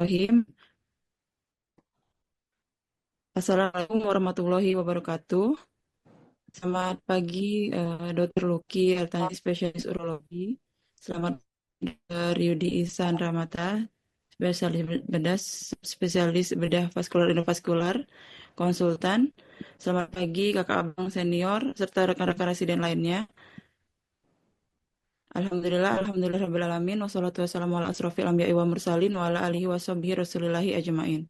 Bismillahirrahmanirrahim. Assalamualaikum warahmatullahi wabarakatuh. Selamat pagi, Dr. Luki, Artani spesialis urologi. Selamat Yudi Ihsan Ramata, spesialis bedah vaskular endovaskular, konsultan. Selamat pagi kakak abang senior serta rekan-rekan residen lainnya. Alhamdulillah rabbil alamin wassalatu wassalamu ala asrofil anbiya'i wa mursalin wa ala alihi washabbihi rasulillahi ajma'in.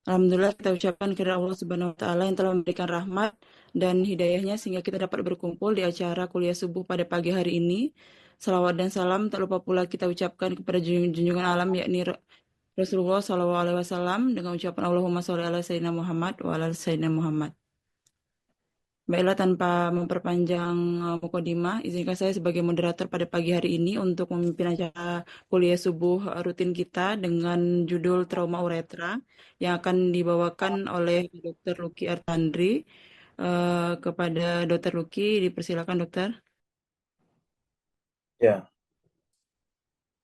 Alhamdulillah kita ucapkan kepada Allah Subhanahu wa Ta'ala yang telah memberikan rahmat dan hidayahnya sehingga kita dapat berkumpul di acara kuliah subuh pada pagi hari ini. Salawat dan salam tak lupa pula kita ucapkan kepada junjungan alam yakni Rasulullah Sallallahu Alaihi Wasallam dengan ucapan Allahumma sholli ala Sayyidina Muhammad wa ala Sayyidina Muhammad. Baiklah, tanpa memperpanjang mukadimah, izinkan saya sebagai moderator pada pagi hari ini untuk memimpin acara kuliah subuh rutin kita dengan judul Trauma Uretra yang akan dibawakan oleh Dr. Luki Artandri. Kepada Dr. Luki, dipersilakan dokter. Ya,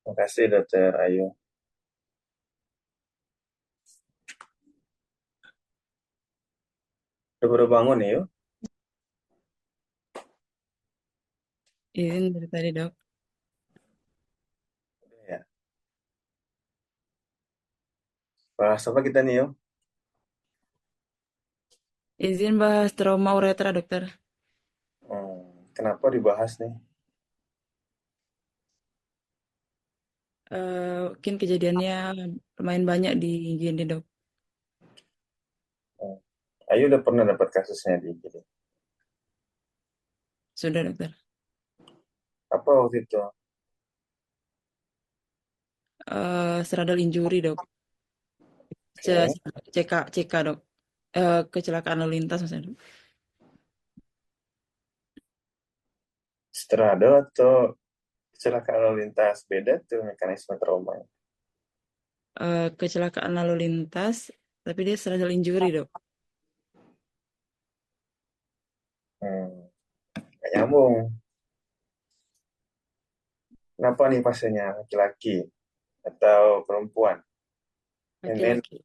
terima kasih Dokter Ayu. Udah baru bangun nih, yuk. Izin dari tadi dok. Ya. Bahas apa kita nih, yuk? Izin bahas trauma uretra dokter. Kenapa dibahas nih? Mungkin kejadiannya lumayan banyak di IGD dok. Hmm, Ayu udah pernah dapat kasusnya di IGD. Sudah dokter. Apa waktu itu? Stradal injury dok. Oke. CK dok. Kecelakaan lalu lintas maksudnya dok. Strada atau kecelakaan lalu lintas? Beda tuh mekanisme trauma. Kecelakaan lalu lintas, tapi dia stradal injury dok. Nggak nyambung. Kenapa nih pasiennya laki-laki atau perempuan? Ini Laki-laki.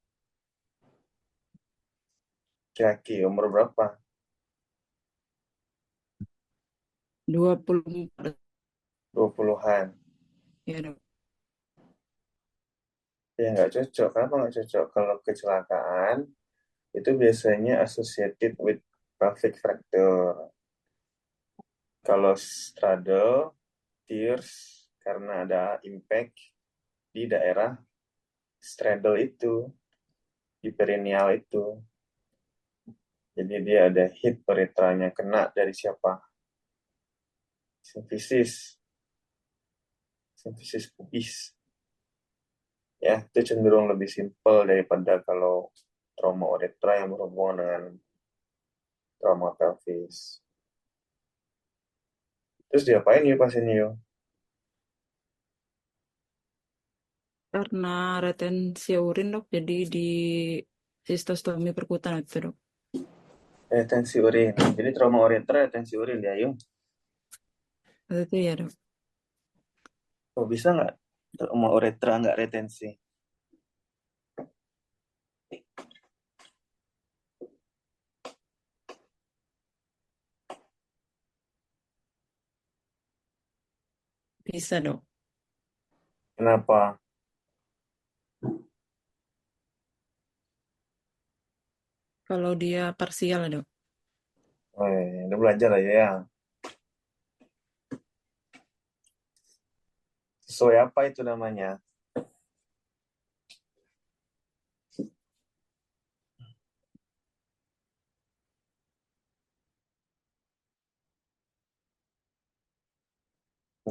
laki-laki, umur berapa? 24 20-an. ya dok. Ya nggak cocok. Kenapa nggak cocok? Kalau kecelakaan, itu biasanya associated with pelvic fracture. Kalau straddle, tears, karena ada impact di daerah straddle itu, di perineal itu. Jadi dia ada hit uretranya kena dari siapa? Simfisis, simfisis pubis. Ya, itu cenderung lebih simpel daripada kalau trauma uretra yang berhubungan dengan trauma pelvis. Terus diapain yuk pasiennya yuk? Karena retensi urin dok, jadi di sistostomi perkutan itu dok. Retensi urin. Jadi trauma uretra retensi urin ya yuk. Itu ya dok. Kok bisa nggak trauma uretra nggak retensi? Bisa dok. Kenapa? Kalau dia parsial dok. Udah belajar lah ya. Sesuai apa itu namanya?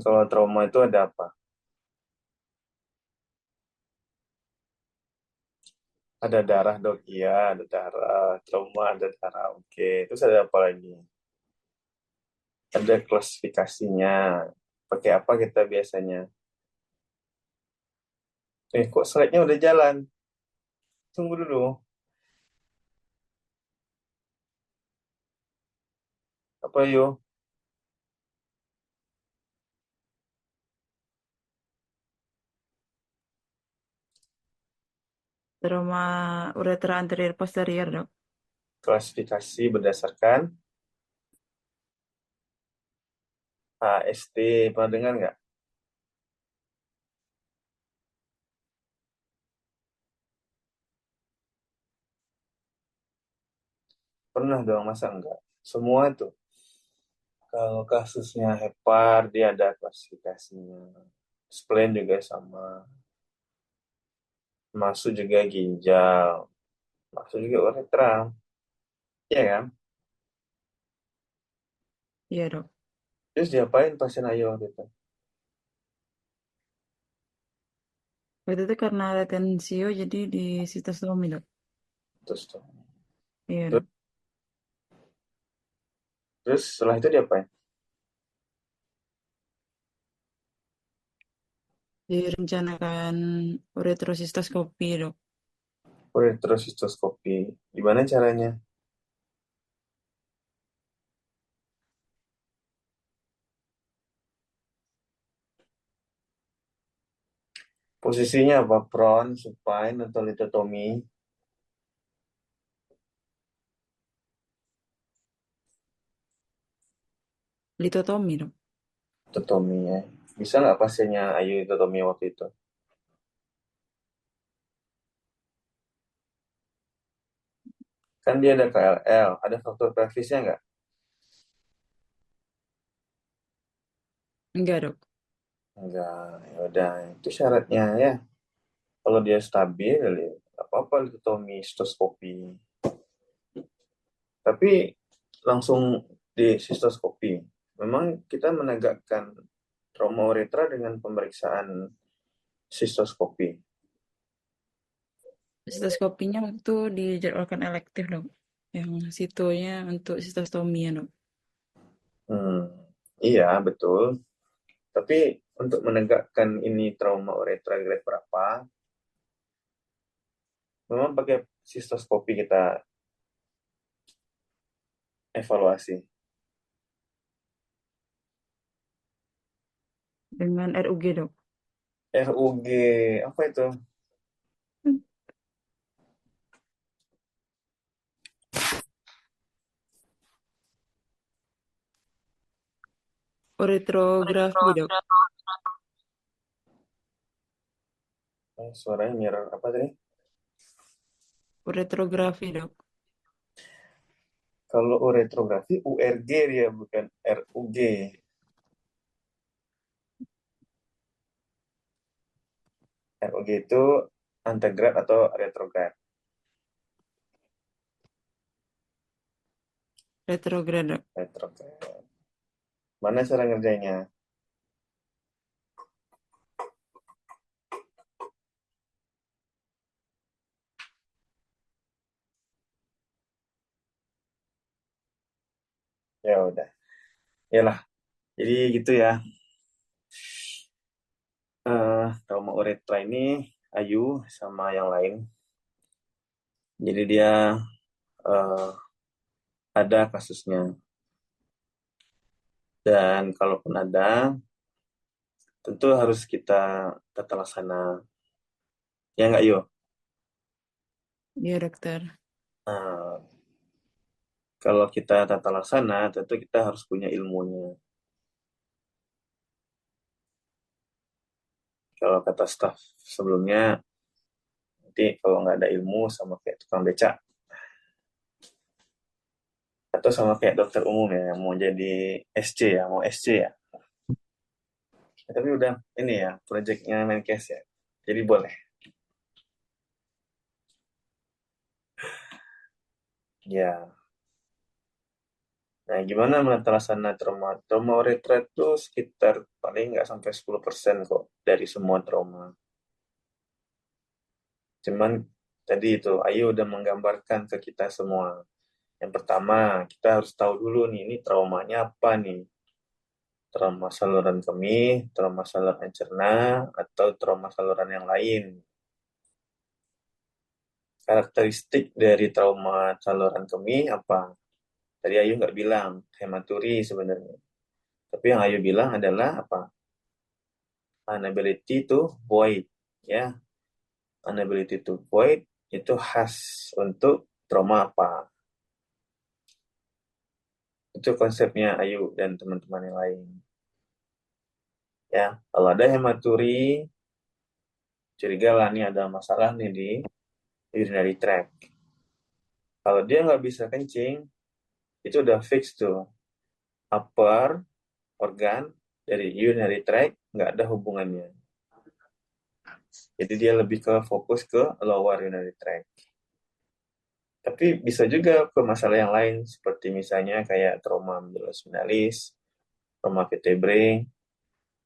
Kalau trauma itu ada apa? Ada darah dok, iya ada darah. Trauma ada darah, oke. Terus ada apa lagi? Ada klasifikasinya. Pakai apa kita biasanya? Kok slide-nya udah jalan? Tunggu dulu. Apa yuk? Trauma uretra anterior posterior, Dok. Klasifikasi berdasarkan HST, pernah dengar nggak? Pernah dong, masa enggak? Semua itu. Kalau kasusnya hepar, dia ada klasifikasinya. Spleen juga sama. Masuk juga ginjal. Masuk juga uretra. Iya kan? Iya, Dok. Terus diapain pasien Ayu waktu itu? Waktu itu karena retensio jadi di sitostomi, Dok. Terus, tuh. Iya, terus, Dok. terus setelah itu diapain? Direncanakan uretrosistoskopi, Dok. Uretrosistoskopi. Gimana caranya? Posisinya apa? Prone, supine, atau lithotomy? Litotomi, Dok. Lithotomy ya. Bisa nggak pasiennya Ayu lithotomy waktu itu? Kan dia ada KLL. Ada faktor pelvisnya nggak? Enggak, Dok. Enggak. Ya udah, itu syaratnya ya. Kalau dia stabil, ya nggak apa-apa lithotomy, sistoskopi. Tapi langsung di sistoskopi. Memang kita menegakkan trauma uretra dengan pemeriksaan sistoskopi. Sistoskopinya waktu dijadwalkan elektif, Dok. Yang sitonya untuk sistostomi, ya, Dok. Hmm, iya betul. Tapi untuk menegakkan ini trauma uretra grade berapa, memang pakai sistoskopi kita evaluasi. Dengan RUG, Dok. RUG, apa itu? Uretrografi, Dok. Suaranya mirror apa tadi? Uretrografi, Dok. Kalau uretrografi URG dia bukan RUG. RUG itu antegrad atau retrograd. Retrograd, Dok. Retrograd. Mana cara ngerjainnya? Ya udah. Yalah. Jadi gitu ya. Trauma uretra ini Ayu sama yang lain. Jadi dia eh, ada kasusnya. Dan kalaupun ada, tentu harus kita tata laksana. Ya nggak, Yo? Iya, Dokter. Nah, kalau kita tata laksana, tentu kita harus punya ilmunya. Kalau kata staf sebelumnya, nanti kalau nggak ada ilmu sama kayak tukang becak. Atau sama kayak dokter umum ya, yang mau jadi SC ya, mau SC ya. Tapi udah ini ya, proyeknya Menkes ya. Jadi boleh. Ya, nah gimana menata laksana trauma? Trauma uretra itu sekitar paling nggak sampai 10% kok dari semua trauma. Cuman tadi itu, Ayu udah menggambarkan ke kita semua. Yang pertama, kita harus tahu dulu nih, ini traumanya apa nih? Trauma saluran kemih, trauma saluran cerna, atau trauma saluran yang lain. Karakteristik dari trauma saluran kemih apa? Tadi Ayu nggak bilang, hematuri sebenarnya. Tapi yang Ayu bilang adalah apa? Inability to void. Ya, inability to void itu khas untuk trauma apa. Itu konsepnya Ayu dan teman-teman yang lain. Ya, kalau ada hematuri, curiga lah nih ada masalah nih di urinary tract. Kalau dia nggak bisa kencing, itu udah fix tuh. Upper organ dari urinary tract nggak ada hubungannya. Jadi dia lebih ke fokus ke lower urinary tract. Tapi bisa juga ke masalah yang lain, seperti misalnya kayak trauma medullospinalis, trauma vertebrae,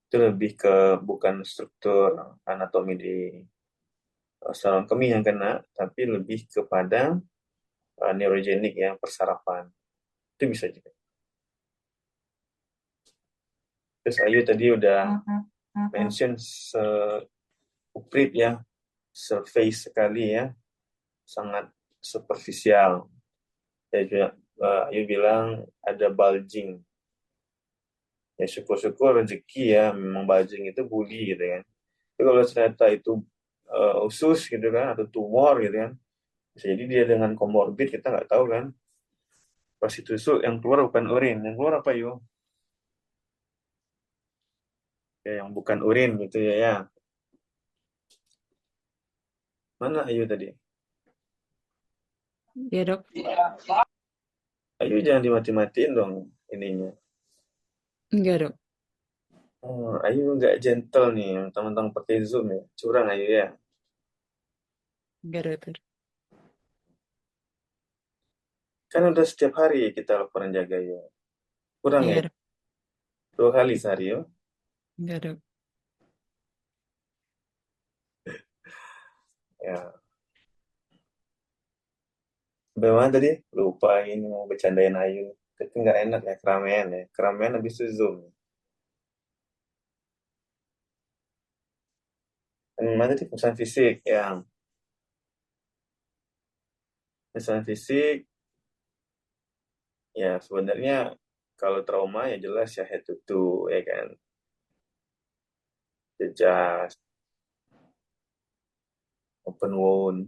itu lebih ke bukan struktur anatomi di saluran kemih yang kena, tapi lebih kepada neurogenik yang persarafan. Itu bisa juga. Terus Ayu tadi udah mention uprit ya, surface sekali ya, sangat superficial. Ya juga Ayu bilang ada bulging. Ya syukur-syukur rezeki ya, memang bulging itu bully gitu kan. Tapi kalau ternyata itu usus gitu kan, atau tumor gitu kan, bisa jadi dia dengan komorbid, kita nggak tahu kan. Pas itu yang keluar bukan urin, yang keluar apa yuk? Ya, yang bukan urin gitu ya ya. Mana Ayu tadi? Ya dok, Ayu jangan dimati-matiin dong ininya. enggak dok, Oh, Ayu nggak gentle nih, teman-teman pakai Zoom ya. Curang Ayu ya. enggak dokter, Kan udah setiap hari kita laporan jaga ya. Kurang ya, iya dok, 2 kali sehari ya. enggak dok. Ya, bagaimana tadi? Lupa ini mau bercandain Ayu. Tapi nggak enak ya, keramaian ya. Keramaian habis itu Zoom. Mana tadi pesan fisik yang pesan fisik ya sebenarnya kalau trauma ya jelas ya head to toe ya kan. Jejas, open wound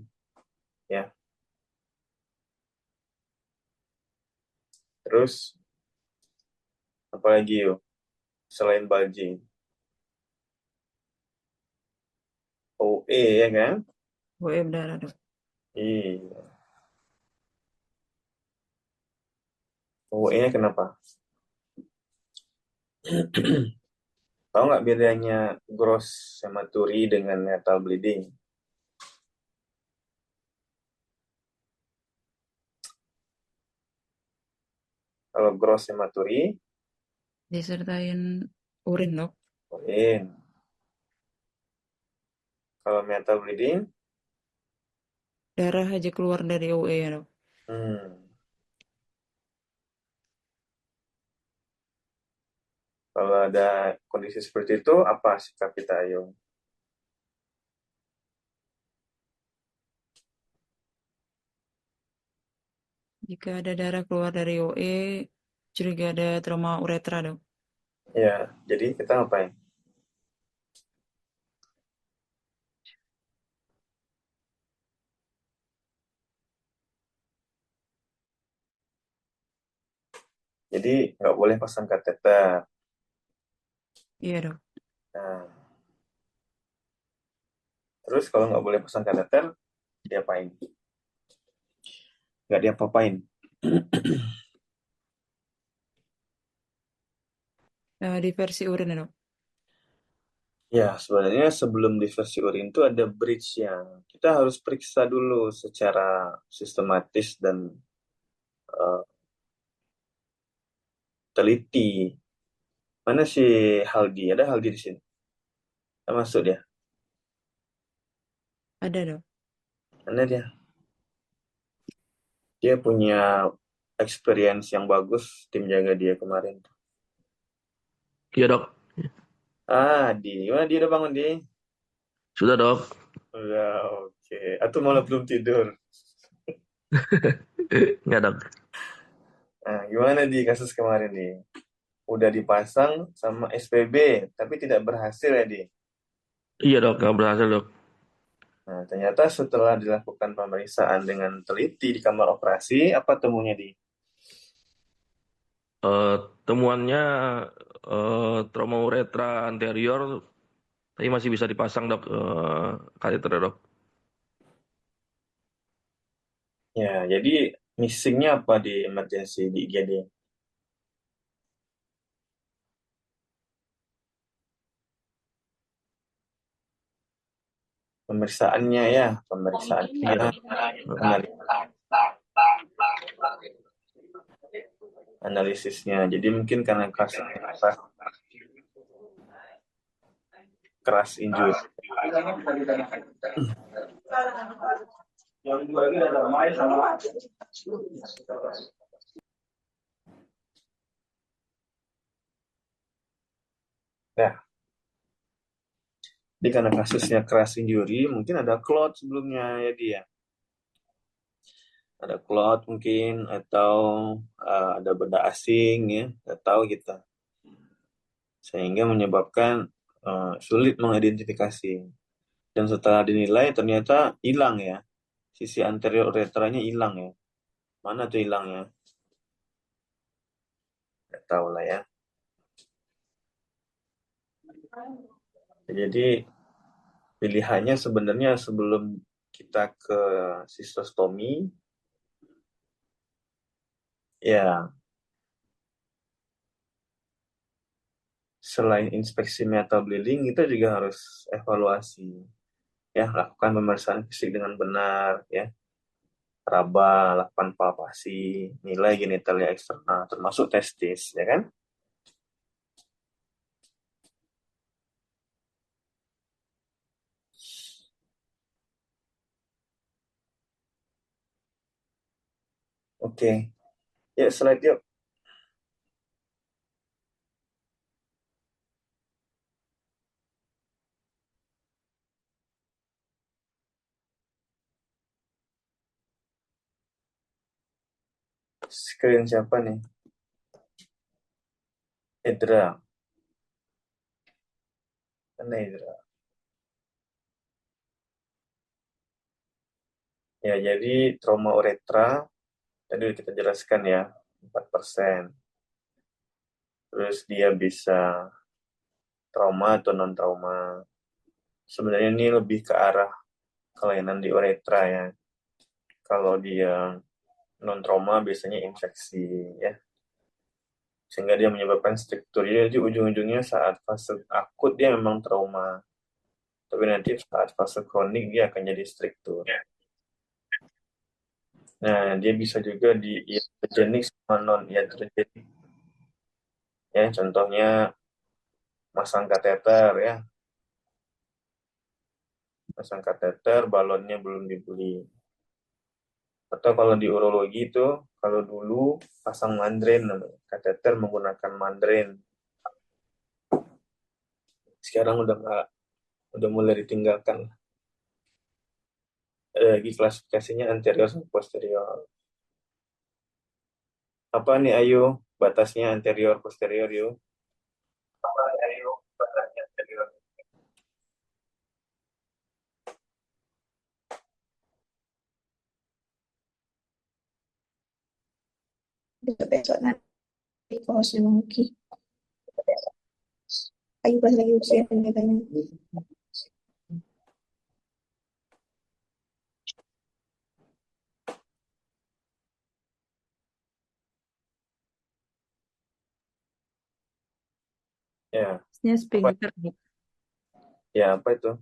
ya. Terus apalagi yuk selain bulging? OE ya kan? OE berdarah dok. Iya. OE-nya kenapa? Tahu nggak bedanya gross hematuri dengan lethal bleeding? Kalau gross hematuri, Disertain urin dok. urin. Kalau lethal bleeding, Darah aja keluar dari OE ya dok. hmm. Kalau ada kondisi seperti itu, apa sikap kita, ayo? Jika ada darah keluar dari OE, curiga ada trauma uretra dok. Ya, jadi kita ngapain? Jadi nggak boleh pasang kateter. Iya dok. Nah, terus kalau nggak boleh pasang kateter, diapain? Nggak diapa-apain. Diversi urin ya dok. Ya, sebenarnya sebelum diversi urin itu ada bridge-nya. Kita harus periksa dulu secara sistematis dan eh, teliti. Mana si Haldi? Ada Haldi di sini. Kita masuk dia. Ada dok. Mana dia? Dia punya experience yang bagus tim jaga dia kemarin. Iya dok, Di. Gimana dia udah bangun, di? sudah dok. Udah, oke. Atau malah belum tidur. Nggak dok. Nah, gimana di kasus kemarin, di? Udah dipasang sama SPB, tapi tidak berhasil ya, di? Iya dok, nggak berhasil dok. Nah, ternyata setelah dilakukan pemeriksaan dengan teliti di kamar operasi, apa temunya di? Eh, Temuannya trauma uretra anterior, tapi masih bisa dipasang dok, kateter dok. Ya, jadi missingnya apa di emergency di IGD? Pemeriksaannya ya, pemeriksaannya, Iya dok. analisis, analisisnya. Jadi mungkin karena keras injury. Nah, jadi karena kasusnya keras injury, mungkin ada clot sebelumnya ya dia. Ada clot mungkin atau ada benda asing ya, nggak tahu kita. Sehingga menyebabkan sulit mengidentifikasi. Dan setelah dinilai ternyata hilang ya. Sisi anterior uretranya hilang ya. Mana tuh hilangnya? Nggak tahu lah ya. Jadi pilihannya sebenarnya sebelum kita ke sistostomi, ya selain inspeksi metal bleeding, kita juga harus evaluasi. Ya, lakukan pemeriksaan fisik dengan benar, ya. Raba, lakukan palpasi, nilai genitalia eksternal, termasuk testis, ya kan? Oke, ya slide yuk. Screen siapa nih? Edra. Mana Edra? Ya, jadi trauma uretra, tadi udah kita jelaskan ya, 4%. Terus dia bisa trauma atau non-trauma. Sebenarnya ini lebih ke arah kelainan di uretra ya. Kalau dia non-trauma biasanya infeksi ya. Sehingga dia menyebabkan struktur. Jadi ujung-ujungnya saat fase akut dia memang trauma. Tapi nanti saat fase kronik dia akan jadi struktur. Nah, dia bisa juga di iatrogenik sama non-iatrogenik. Ya, contohnya masang kateter ya. Masang kateter, balonnya belum dibeli. Atau kalau di urologi itu, kalau dulu pasang mandren, kateter menggunakan mandren. Sekarang udah nggak, udah mulai ditinggalkan. Ada lagi klasifikasinya anterior sama posterior. Apa nih ayo batasnya anterior posterior yuk? Apa ayo batasnya anterior? Besok nanti kalau lagi ayo pas lagi ujian katanya. Ya, Nya apa? sphincter. Ya apa itu?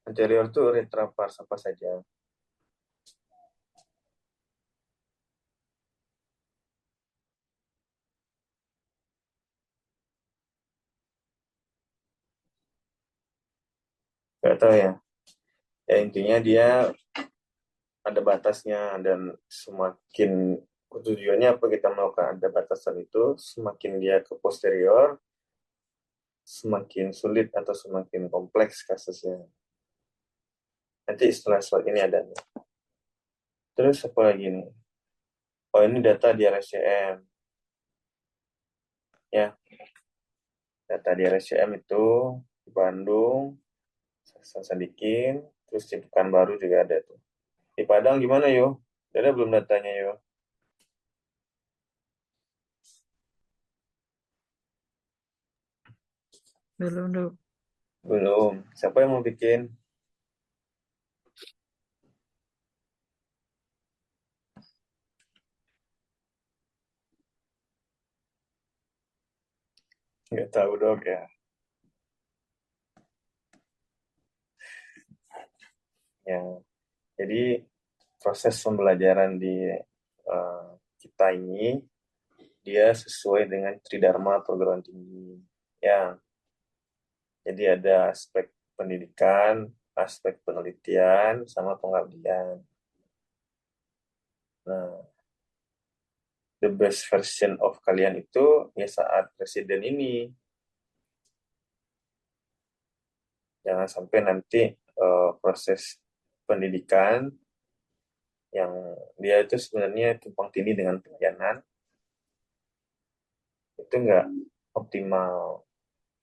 Anterior tuh retropars apa saja? Gak tahu ya. Ya intinya dia ada batasnya dan semakin tujuannya apa kita melakukan ada batasan itu, semakin dia ke posterior, semakin sulit atau semakin kompleks kasusnya. Nanti setelah slide ini ada. Terus apa lagi nih? Oh ini data di RSCM. Ya, data di RSCM itu di Bandung, Sadikin, Terus di Pekanbaru juga ada tuh. Di Padang gimana yo? Ada belum datanya yo? Belum, Dok. Belum. Siapa yang mau bikin? Nggak tahu dok ya. Ya, jadi proses pembelajaran di eh, kita ini dia sesuai dengan Tridharma perguruan tinggi. Ya, jadi ada aspek pendidikan, aspek penelitian, sama pengabdian. Nah, the best version of kalian itu ya saat presiden ini. Jangan sampai nanti proses pendidikan yang dia itu sebenarnya tumpang tindih dengan pelayanan itu nggak optimal.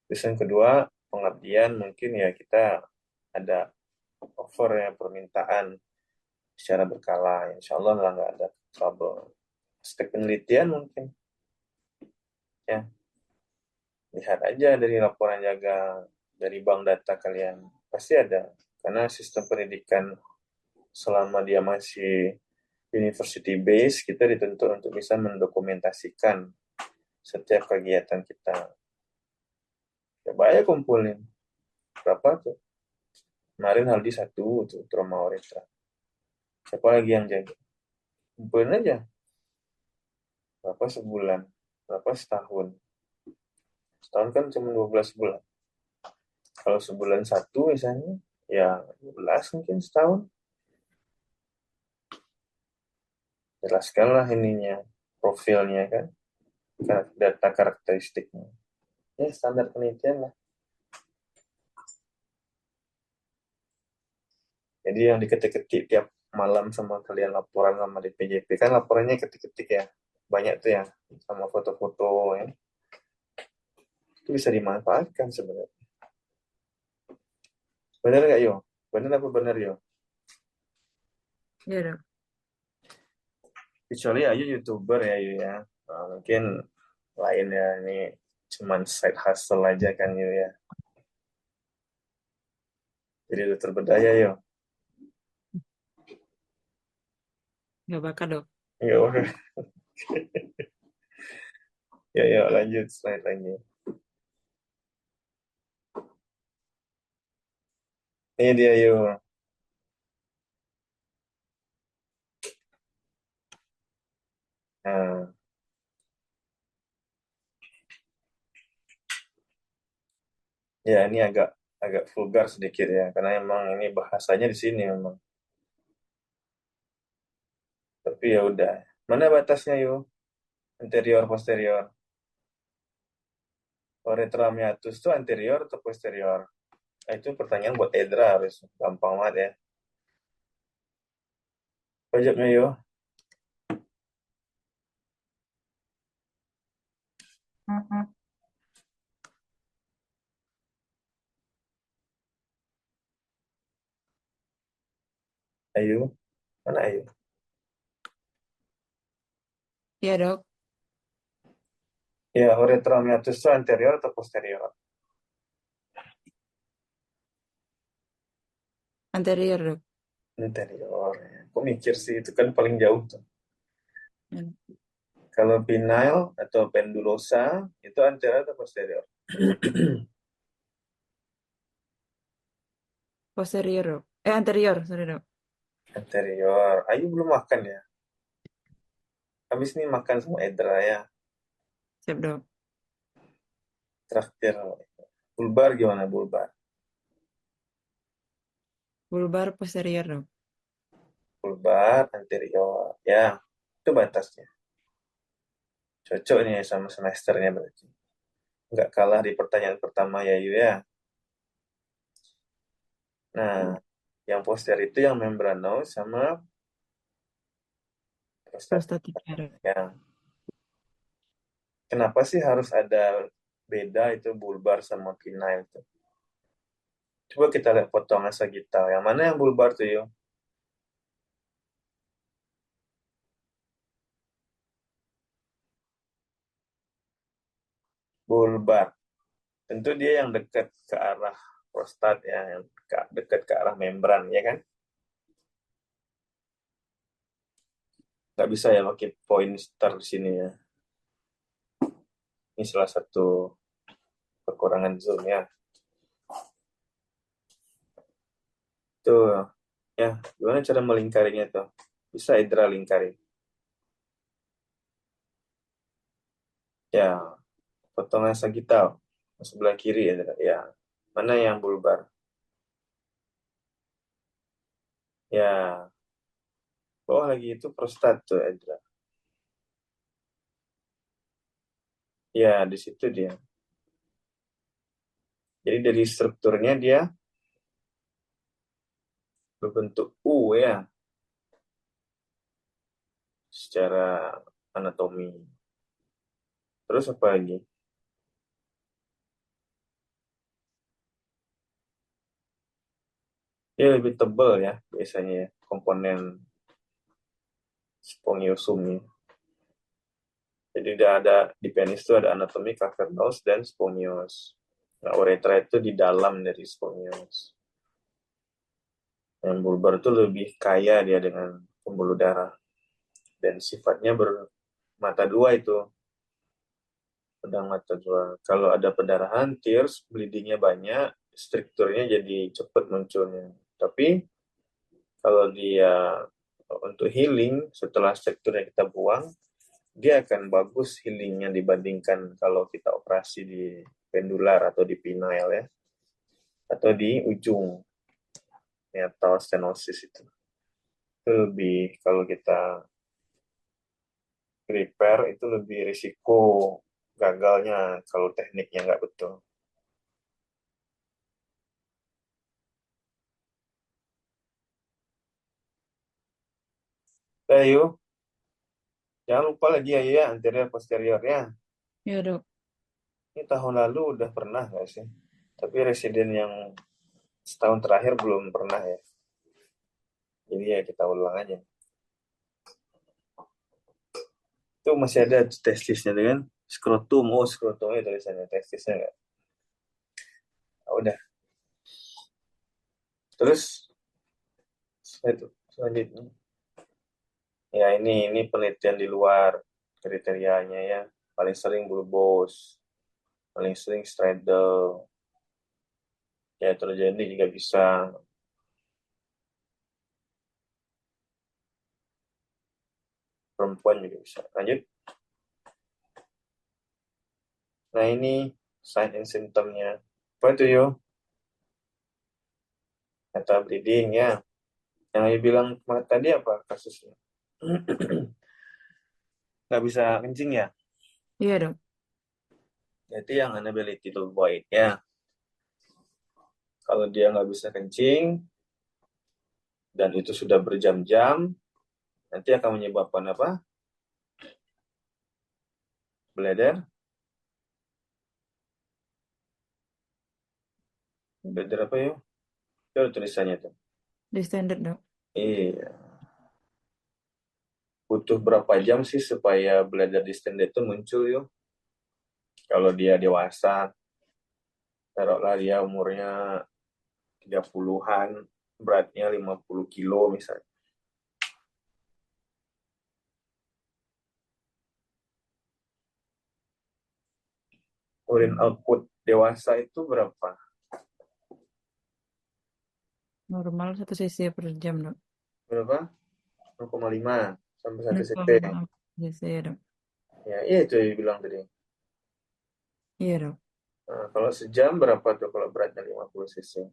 Terus yang kedua, pengabdian mungkin ya kita ada over ya permintaan secara berkala. Insya Allah lah nggak ada trouble. Aspek penelitian mungkin ya lihat aja dari laporan jaga dari bank data kalian pasti ada karena sistem pendidikan selama dia masih university base kita dituntut untuk bisa mendokumentasikan setiap kegiatan kita. Coba aja kumpulin berapa tuh kemarin Haldi satu tuh trauma oritra siapa lagi yang jaga kumpulin aja berapa sebulan berapa setahun kan cuma 12 bulan kalau sebulan satu misalnya ya 12 mungkin setahun jelaskanlah ininya profilnya kan data karakteristiknya ya standar penelitian lah jadi yang diketik-ketik tiap malam sama kalian laporan sama DPJP kan laporannya ketik-ketik ya banyak tuh ya sama foto-foto ya itu bisa dimanfaatkan sebenarnya benar nggak yo benar apa benar yo Iya, Dok. kecuali Ayu youtuber ya Ayu ya nah, mungkin lain ya ini cuman side hustle aja kan yo ya jadi udah terberdaya yo Nggak bakal, Dok. ya udah ya ya lanjut slide lagi ini dia yo nah ya ini agak agak vulgar sedikit ya karena emang ini bahasanya di sini memang tapi ya udah mana batasnya yo anterior posterior kalau retroamiatus itu anterior atau posterior itu pertanyaan buat Edra harus gampang banget ya pajaknya yo Ayu mana Ayu Iya, Dok. ya retroamiatus itu anterior atau posterior Anterior, Dok. anterior ya. Aku mikir sih itu kan paling jauh tuh Ya. kalau penile atau pendulosa itu anterior atau posterior Posterior, Dok. Anterior, sorry, Dok. anterior Ayu belum makan ya habis ini makan sama Edra ya Siap, Dok. traktir bulbar gimana bulbar Bulbar posterior, Dok. bulbar anterior ya itu batasnya cocok nih sama semesternya berarti nggak kalah di pertanyaan pertama ya Yu ya nah yang posterior itu yang membranous sama prostatik Prostatiknya, Dok. ya kenapa sih harus ada beda itu bulbar sama penile itu Coba kita lihat potongan sagittal. Yang mana yang bulbar tuh, yuk? Bulbar. Tentu dia yang dekat ke arah prostat ya, yang dekat ke arah membran, ya kan? Nggak bisa ya pakai pointer di sini ya. Ini salah satu kekurangan zoom ya. Tuh, ya, gimana cara melingkarinya tuh? Bisa Indra lingkari. Ya, potongan sagittal sebelah kiri ya, Indra. Ya, mana yang bulbar? Ya, bawah lagi itu prostat tuh, Indra. Ya, di situ dia. Jadi dari strukturnya dia berbentuk U ya, secara anatomi. Terus apa lagi? Dia lebih tebal ya, biasanya ya, komponen spongiosumnya. Jadi di penis itu ada anatomi, cavernos, dan spongios. Nah, uretra itu di dalam dari spongios. Yang bulbar itu lebih kaya dia dengan pembuluh darah. Dan sifatnya bermata dua itu. Pedang mata dua. Kalau ada pendarahan, tears, bleedingnya banyak, strukturnya jadi cepat munculnya. Tapi kalau dia untuk healing, setelah strukturnya kita buang, dia akan bagus healingnya dibandingkan kalau kita operasi di pendular atau di penile ya, atau di ujung metal stenosis itu lebih, kalau kita repair itu lebih risiko gagalnya kalau tekniknya nggak betul. Nah, yuk, jangan lupa lagi ya anterior posterior ya. Ya, Dok. Ini tahun lalu udah pernah nggak sih? Tapi residen yang setahun terakhir belum pernah ya. Jadi ya kita ulang aja. Itu masih ada testisnya dengan skrotum. Oh, skrotumnya tulisannya, testisnya nggak. Ah, udah. Terus selanjutnya. Ya ini penelitian di luar kriterianya ya. Paling sering bulbous, paling sering straddle. Ya terjadi juga bisa. Perempuan juga bisa. Lanjut. Nah ini sign and symptomnya. Apa itu yo? Kata bleeding ya. Yang saya bilang tadi apa kasusnya? Nggak bisa kencing ya? Iya, Dok. Jadi yang inability to void ya. Kalau dia nggak bisa kencing dan itu sudah berjam-jam, nanti akan menyebabkan apa? Bladder. Bladder apa ya? Itu tulisannya tuh. Di standar, Dok. Iya. Butuh berapa jam sih supaya bladder distended itu muncul yuk? Kalau dia dewasa, taruhlah dia umurnya 30-an, beratnya 50 kilo misalnya. Urine output dewasa itu berapa? Normal 1 cc per jam, Dok. Berapa? 0,5 sampai 1 cc. 0,5 cc, ya, Dok. Ya, iya itu yang bilang tadi. Iya, Dok. Nah, kalau sejam berapa tuh kalau beratnya 50 cc?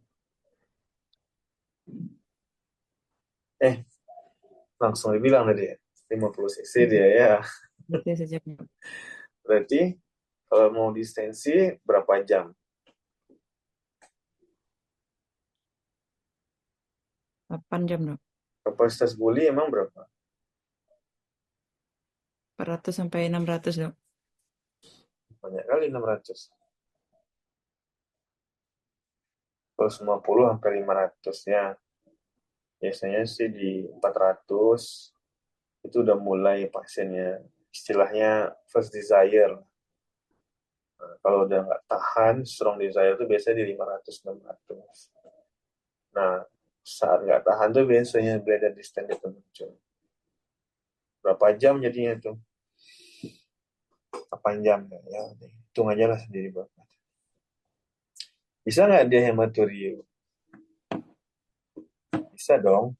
Langsung dibilang tadi ya, 50 cc dia ya. Berarti sejam, Dok. Berarti kalau mau distensi berapa jam? 8 jam, Dok. Kapasitas buli emang berapa? 400 sampai 600, Dok. Banyak kali 600. 150 sampai 500-nya. Biasanya sih di 400 itu udah mulai pasiennya. Istilahnya first desire. Nah, kalau udah nggak tahan, strong desire itu biasanya di 500-600. Nah, saat nggak tahan tuh biasanya bladder distend itu muncul. Berapa jam jadinya tuh? 8 jam ya. Hitung aja lah sendiri Bapak. Bisa nggak dia hematurium? Bisa dong.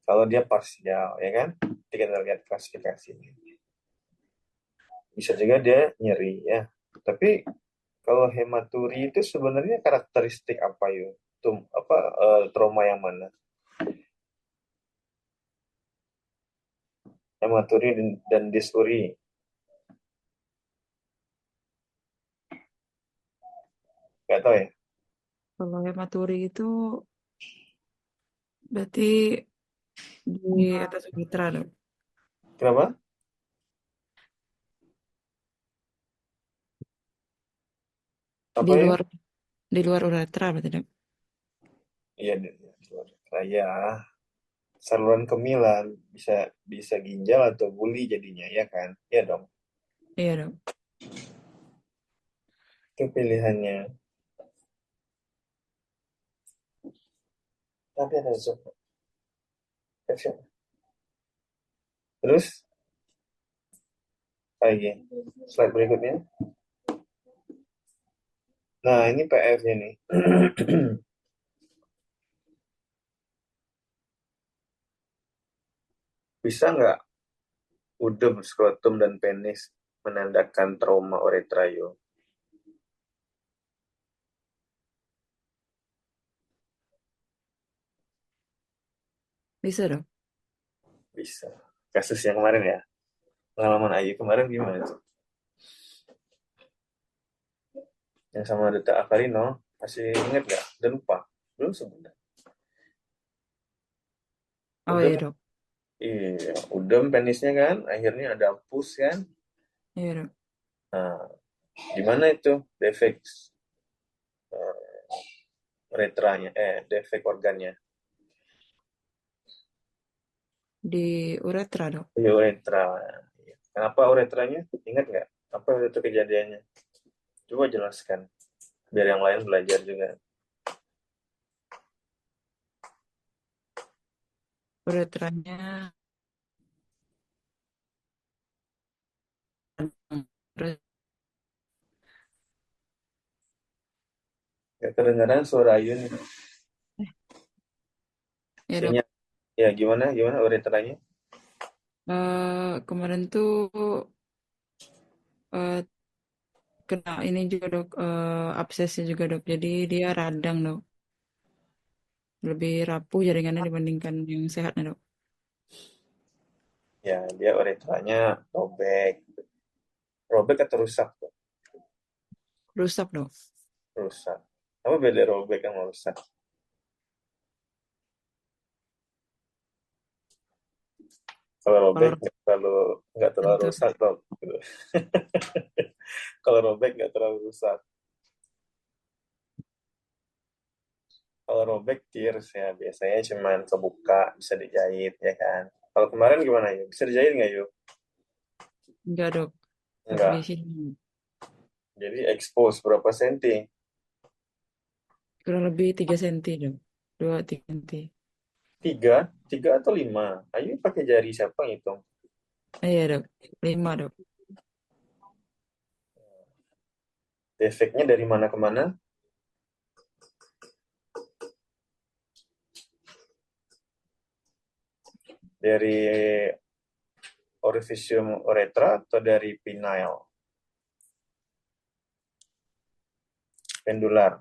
Kalau dia parsial, ya kan? Kita lihat klasifikasinya. Bisa juga dia nyeri ya. Tapi kalau hematuri itu sebenarnya karakteristik apa yuk? Trauma yang mana? Hematuri dan disuri. Nggak tahu ya. Kalau hematuri itu berarti di atas uretra dok. Kenapa? Apa Di ya? luar uretra berarti dok. Iya, saya saluran kemilan bisa bisa ginjal atau buli jadinya ya kan? Iya dong. Iya dok. Itu pilihannya. Tapi ada zoom. Terus lagi slide berikutnya. Nah, ini PF-nya nih. Bisa nggak udem, skrotum, dan penis menandakan trauma uretrayo? Bisa dok. Bisa. Kasus yang kemarin ya. Pengalaman Ayu kemarin gimana tuh? Yang sama Duta Akarino, masih inget nggak? Udah lupa. Belum sebentar. Oh Udem, iya dok. iya, udem penisnya kan, akhirnya ada pus kan. Iya dok. Nah, di mana itu defek uretranya, defek organnya? Di uretra dok. Di uretra. Kenapa uretranya? Ingat nggak? Apa itu kejadiannya? Coba jelaskan, biar yang lain belajar juga. Uretranya terus Gak kedengaran suara Ayu nih. ya dok. Sinyal. Ya, gimana? Gimana uretranya? Kemarin tuh eh, kena ini juga dok, absesnya juga dok. Jadi dia radang dok. Lebih rapuh jaringannya dibandingkan yang sehatnya dok. Ya, dia uretranya robek. Robek atau rusak tuh? Rusak dok. Rusak. Apa beda robek sama rusak? Kalau robek Kalau nggak terlalu tentu rusak dok. Gitu. Kalau robek nggak terlalu rusak. Kalau robek tears ya biasanya cuman kebuka bisa dijahit ya kan. Kalau kemarin gimana yuk? Bisa dijahit nggak yuk? enggak dok. Harus di Enggak. sini. Jadi expose berapa senti? Kurang lebih 3 senti dok. 2-3 senti. Tiga, tiga atau lima? Ayo pakai jari siapa ngitung? Iya dok. 5 dok. Defeknya dari mana ke mana? Dari orifisium uretra atau dari penile? Pendular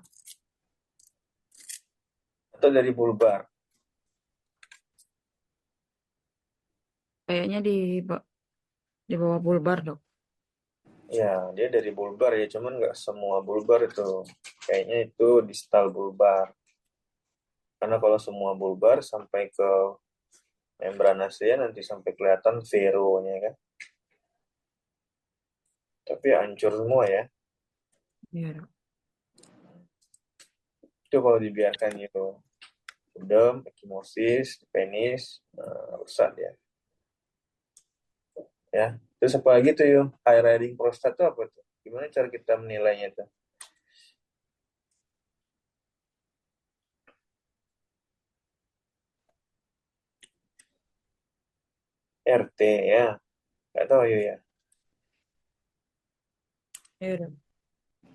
atau dari bulbar? Kayaknya di bawah bulbar dok. Ya, dia dari bulbar ya, cuman nggak semua bulbar itu. Kayaknya itu distal bulbar. Karena kalau semua bulbar sampai ke membranasnya nanti sampai kelihatan veronya kan. Tapi hancur semua ya. Iya dok. Itu kalau dibiarkan itu udem, ekimosis, penis, rusak ya. Ya, terus apa lagi tuh yuk? High riding prostat itu apa tuh? Gimana cara kita menilainya tuh? RT ya, nggak tahu ya. Iya, Dok.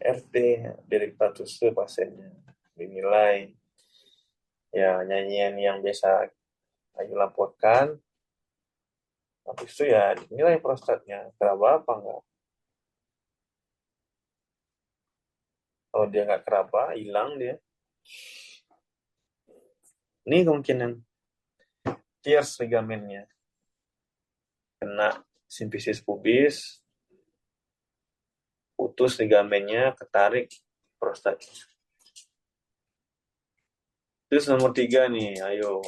RT, Direktur pasiennya dinilai ya nyanyian yang biasa Ayu laporkan, habis itu ya dinilai prostatnya keraba apa enggak. Kalau dia nggak keraba, hilang dia. Ini kemungkinan tears ligamennya, kena simfisis pubis, putus ligamennya, ketarik prostatnya. Terus nomor 3 nih, ayo.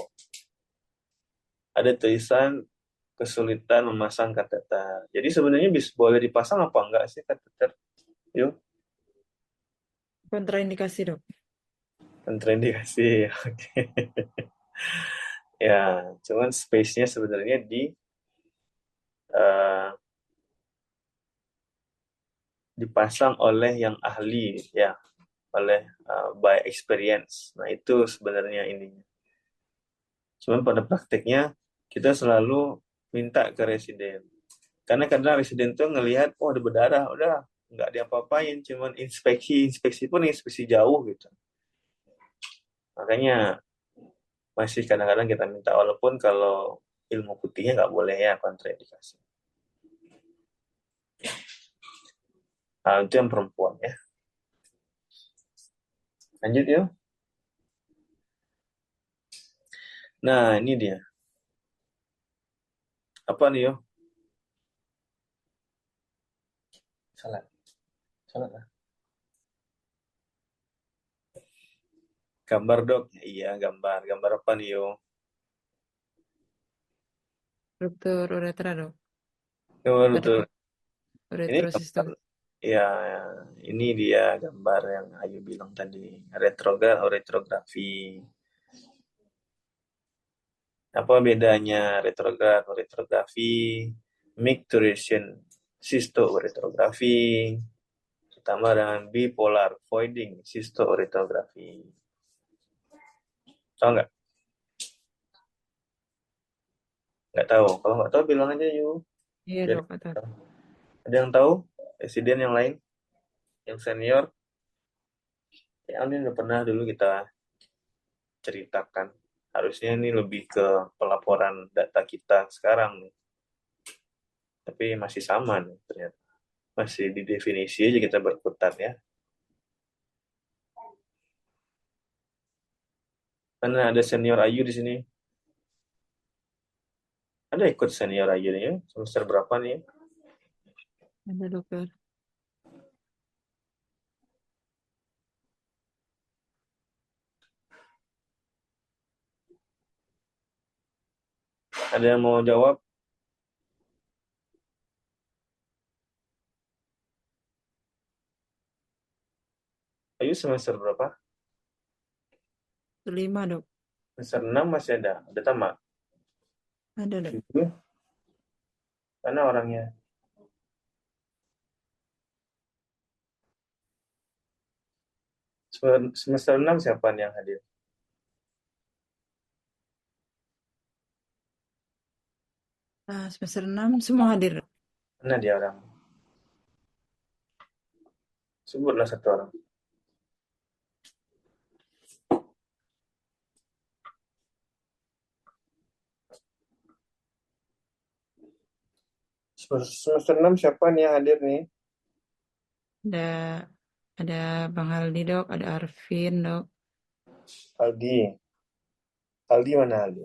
Ada tulisan kesulitan memasang kateter. Jadi sebenarnya boleh dipasang apa enggak sih kateter? Yuk, Kontraindikasi, Dok. kontraindikasi. Oke. Ya, cuman space-nya sebenarnya uh, dipasang oleh yang ahli, ya, oleh by experience. Nah, itu sebenarnya ininya. Cuman pada prakteknya kita selalu minta ke residen. Karena kadang residen tuh ngelihat, oh ada berdarah, udah nggak diapa-apain, cuman inspeksi pun inspeksi jauh gitu. Makanya masih kadang-kadang kita minta, walaupun kalau ilmu putihnya nggak boleh ya kontraindikasi. Nah, itu yang perempuan ya. Lanjut yuk. Nah, ini dia. Apa nih yuk? Salah. Salah. Gambar dok. Iya, gambar. Gambar apa nih yuk? Ruptur uretra, Dok. Gambar Ada betul. Ini gambar. uretrosistem. Ya, ini dia gambar yang Ayu bilang tadi. Retrograd, uretrografi. Apa bedanya retrograd, uretrografi, micturition, cystouretrografi, ditambah dengan bipolar voiding cystouretrografi. Tahu nggak? Nggak tahu. Kalau nggak tahu bilang aja yuk. Iya, Biar Dok. Kata. ada yang tahu? Residen yang lain, yang senior. Ya, ini udah pernah dulu kita ceritakan. Harusnya ini lebih ke pelaporan data kita sekarang nih. Tapi masih sama nih ternyata. Masih di definisi aja kita berkutat ya. Karena ada senior Ayu di sini. Ada ikut senior Ayu nih ya? Semester berapa nih? Ada, Dokter. Ada yang mau jawab? Ayu semester berapa? 5, Dok. Semester 6 masih ada. Ada tamat. Ada, Dok. Mana orangnya? Semester 6 siapa nih yang hadir? Nah, semester 6 semua hadir, Dok. Mana dia orang? Sebutlah satu orang. Semester 6 siapa nih yang hadir nih? Ada ada Bang Haldi, Dok. Ada Arvin, Dok. Aldi. Aldi mana Aldi?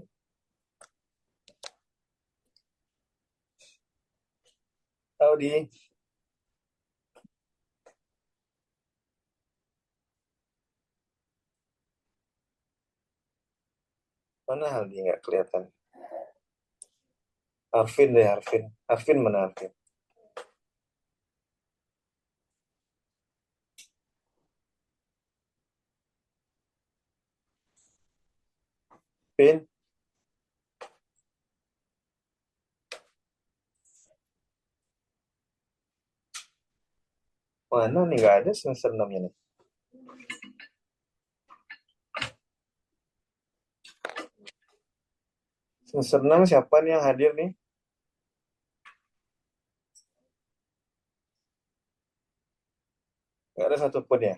Aldi. Mana Aldi nggak kelihatan? Arvin deh Arvin. Arvin mana Arvin? Pin, mana nih? Nggak ada semester 6-nya nih. Semester 6 siapa nih yang hadir nih? Nggak ada satupun ya?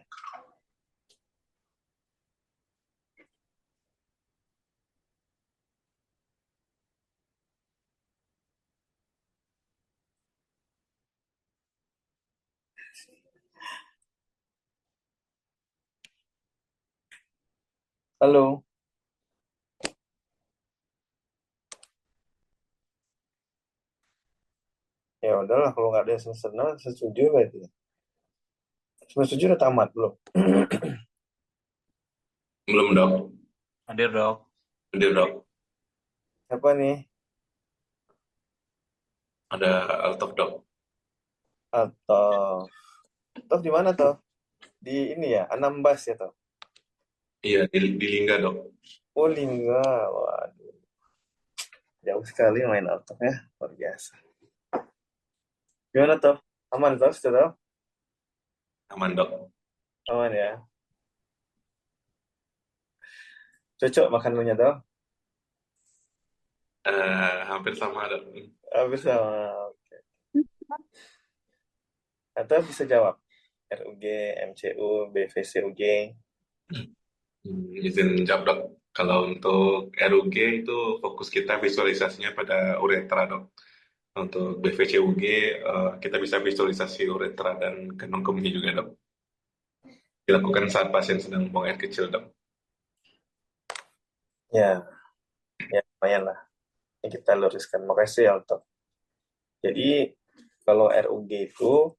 Halo? Ya udahlah, kalau nggak ada semester 6, setuju berarti. Semester 7 udah tamat belum? Belum dok, Hadir dok. hadir dok. Siapa nih? Ada Altaf dok. Atau Toh di mana toh? Di ini ya, Anambas ya toh? Iya di Lingga dok. Oh, Lingga. Waduh, jauh sekali main auto ya, luar biasa. Gimana toh? Aman toh, sudah toh? Aman dok. Aman ya. Cocok makanannya toh? Hampir sama dok. Habis sama. Atau bisa jawab. RUG, MCU, BVCUG. Izin jawab dok. Kalau untuk RUG itu fokus kita visualisasinya pada uretra dok. Untuk BVCUG kita bisa visualisasi uretra dan kandung kemih juga dok. Dilakukan saat pasien sedang buang air kecil dok. Ya, ya lumayan lah. Ini kita luruskan. Makasih ya Alto. Jadi kalau RUG itu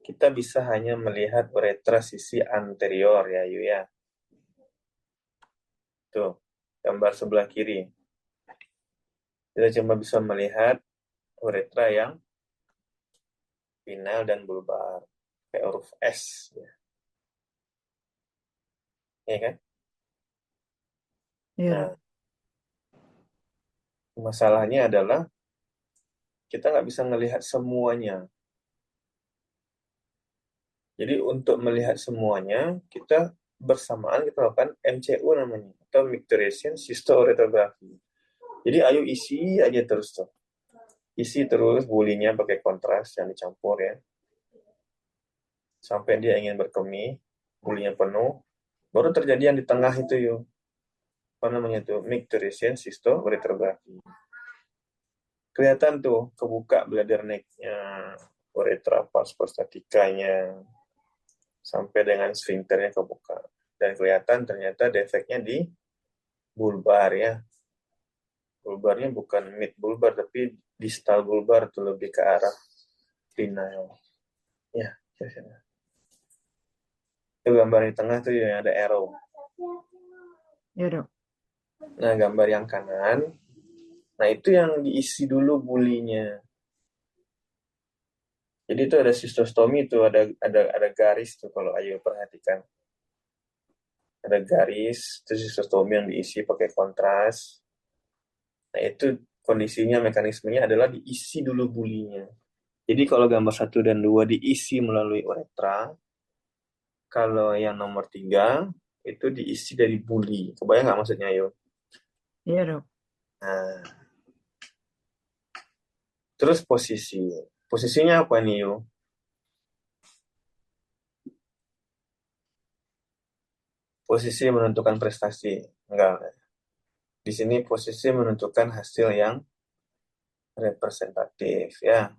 kita bisa hanya melihat uretra sisi anterior ya, Yu ya. Tuh, gambar sebelah kiri. Kita cuma bisa melihat uretra yang final dan bulbar, kayak huruf S. Ya, ya kan? Iya, Nah, masalahnya adalah kita nggak bisa melihat semuanya. Jadi untuk melihat semuanya, kita bersamaan kita lakukan MCU namanya, atau micturition cystourethropy. Jadi ayo isi aja terus tuh. Isi terus bulinya pakai kontras, yang dicampur ya. Sampai dia ingin berkemih, bulinya penuh. Baru terjadi yang di tengah itu yuk. Apa namanya tuh? Micturition cystourethropy. Kelihatan tuh kebuka bladder neck-nya, uretra pars prostatikanya, sampai dengan sphincternya kebuka. Dan kelihatan ternyata defeknya di bulbar ya. Bulbarnya bukan mid bulbar, tapi distal bulbar tuh lebih ke arah final. Ya, itu gambar di tengah tuh yang ada arrow. iya dok. Nah, gambar yang kanan, nah itu yang diisi dulu bulinya. Jadi itu ada sistostomi tuh, ada garis tuh kalau ayo perhatikan. Ada garis, itu sistostomi yang diisi pakai kontras. Nah, itu kondisinya, mekanismenya adalah diisi dulu bulinya. Jadi kalau gambar 1 dan 2 diisi melalui uretra, kalau yang nomor 3 itu diisi dari buli. Kebayang nggak maksudnya, Yo? Iya dok. Nah, terus posisi. Posisinya apa nih, Yo? Posisi menentukan prestasi. Enggak. Di sini posisi menentukan hasil yang representatif, ya.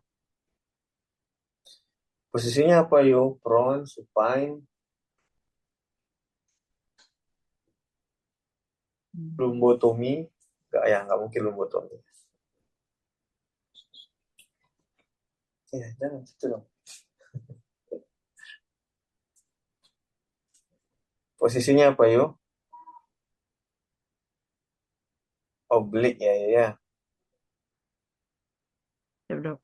Posisinya apa, Yo? Prone, supine, lumbotomi. Enggak ya, nggak mungkin lumbotomi. Ya, jangan gitu dong. Posisinya apa, Yo? Oblik ya, ya. Siap dok.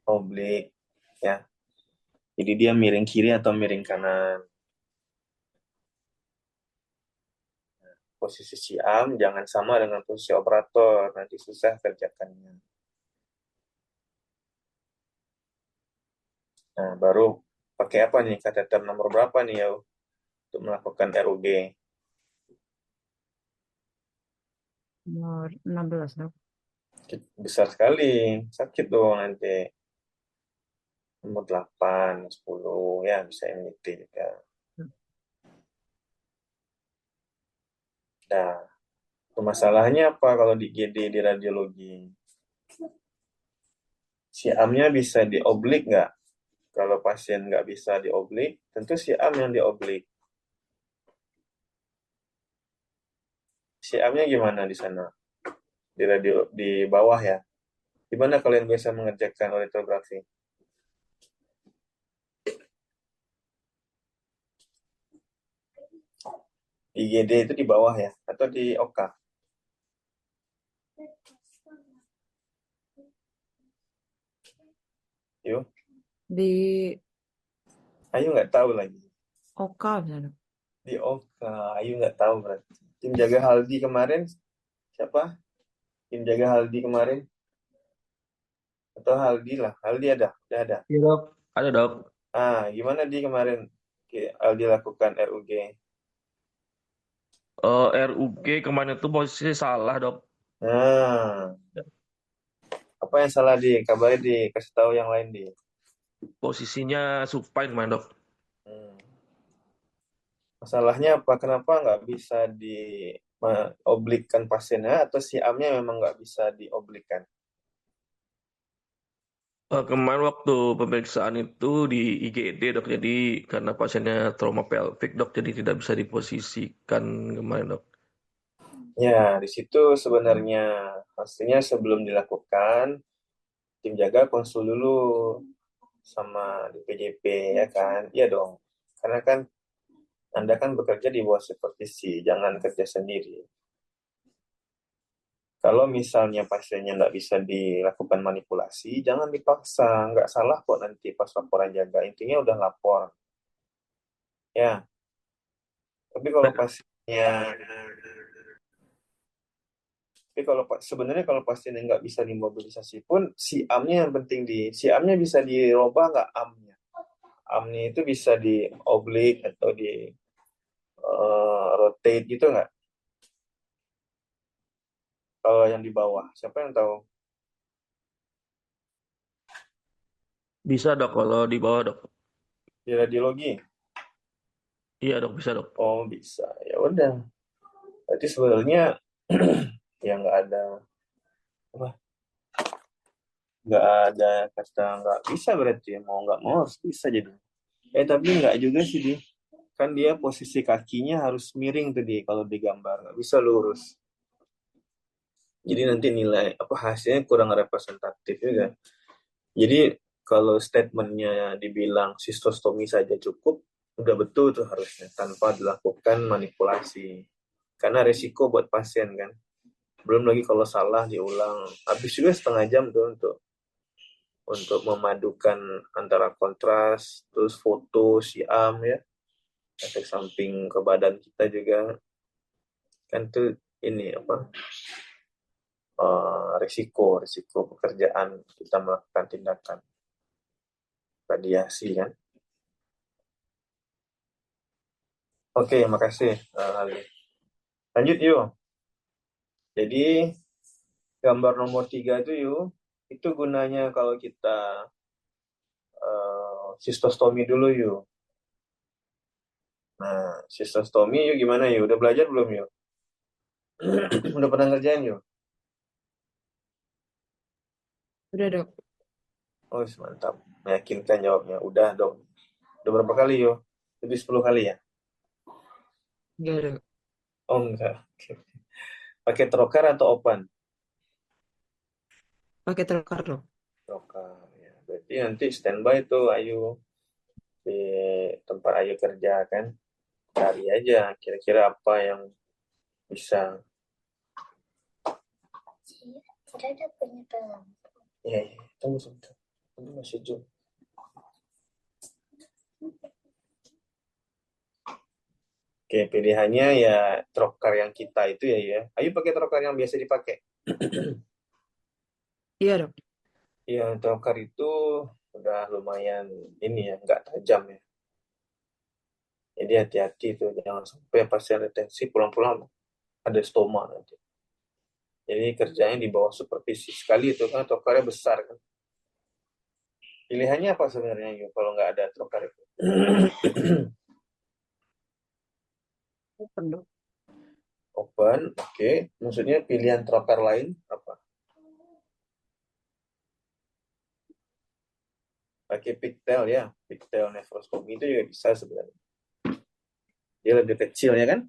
Oblik, ya. Jadi dia miring kiri atau miring kanan. posisi siam jangan sama dengan posisi operator, nanti susah kerjakannya. Nah, baru pakai apa nih kateter nomor berapa nih ya untuk melakukan RUG? Nomor 16, Dok. Besar sekali, sakit dong nanti. Nomor 8, 10, ya bisa MIT juga. Nah, masalahnya apa kalau di GD di radiologi? Siamnya bisa dioblik nggak? Kalau pasien nggak bisa dioblik, tentu siam yang dioblik. Siamnya gimana di sana? Di radio di bawah ya. Gimana kalian biasa mengerjakan ortografi? IGD itu di bawah ya atau di OK? Yuk, Di Ayu nggak tahu lagi. OK bisa, Dok. Di OK, Ayu nggak tahu berarti. Tim jaga Haldi kemarin siapa? Tim jaga Haldi kemarin atau Haldi lah? Haldi ada, udah ada. Iya, Dok. Ada, Dok. Gimana di kemarin Aldi lakukan RUG? RUG kemarin itu posisi salah, Dok. Nah, apa yang salah di? Kabari di, kasih tahu yang lain di. Posisinya supine kemarin, Dok. Hmm. Masalahnya apa? Kenapa nggak bisa dioblikkan pasiennya atau siamnya memang nggak bisa dioblikkan? Kemarin waktu pemeriksaan itu di IGD, Dok. Jadi karena pasiennya trauma pelvic, Dok. Jadi tidak bisa diposisikan kemarin, Dok. Ya, di situ sebenarnya pastinya sebelum dilakukan, tim jaga konsul dulu sama di PJP ya kan? Iya dong. Karena kan Anda kan bekerja di bawah supervisi, jangan kerja sendiri. Kalau misalnya pasiennya nggak bisa dilakukan manipulasi, jangan dipaksa. Nggak salah kok nanti pas laporan jaga. Intinya udah lapor. Ya, tapi kalau pasiennya, sebenarnya kalau pasiennya nggak bisa dimobilisasi pun, siamnya yang penting siamnya bisa dirubah nggak amnya. Amnya itu bisa di oblik atau di rotate gitu nggak? Kalau yang di bawah, siapa yang tahu? Bisa, Dok, kalau di bawah, Dok. Di radiologi? Iya, Dok, bisa, Dok. Oh, bisa. Ya udah. Berarti sebenarnya ya apa, nggak ada kata nggak bisa berarti ya. Mau nggak mau harus bisa jadi. Tapi nggak juga sih, di. Kan dia posisi kakinya harus miring tuh, di kalau digambar. Nggak bisa lurus. Jadi nanti nilai apa hasilnya kurang representatif juga. Jadi kalau statementnya dibilang sistostomi saja cukup, udah betul tuh harusnya tanpa dilakukan manipulasi. Karena resiko buat pasien kan. Belum lagi kalau salah diulang. Habis juga setengah jam tuh untuk memadukan antara kontras, terus foto siam ya, efek samping ke badan kita juga kan tuh ini apa risiko pekerjaan kita melakukan tindakan radiasi kan. Oke, makasih Ali. Lanjut yuk. Jadi gambar nomor 3 itu yuk, itu gunanya kalau kita sistostomi dulu yuk. Nah, sistostomi yuk gimana yuk? Udah belajar belum yuk? Udah pernah ngerjain yuk? Udah, Dok. Oh, mantap. Meyakinkan jawabnya. Udah dong. Udah berapa kali yuk? Lebih 10 kali ya? Enggak, Dok. Oh, enggak. Pakai trocar atau open? Pakai trokar, Dok. Trocar. Ya. Berarti nanti standby tuh Ayu di tempat Ayu kerja kan. Cari aja kira-kira apa yang bisa. Tidak ada penyeberangan. Ya, tunggu sebentar. Ini masih Zoom. Oke, pilihannya ya trocar yang kita itu ya. Ayo pakai trocar yang biasa dipakai. Iya dok. Iya, trocar itu udah lumayan ini ya, nggak tajam ya. Jadi hati-hati tuh, jangan sampai pasien retensi pulang-pulang ada stoma nanti. Jadi kerjanya di bawah supervisi sekali itu kan, trocarnya besar kan. Pilihannya apa sebenarnya yuk kalau nggak ada trocar itu? Open dok. Open, oke. Maksudnya pilihan trocar lain apa? Pakai pigtail ya, pigtail nefroskopi itu juga bisa sebenarnya. Dia lebih kecil ya kan?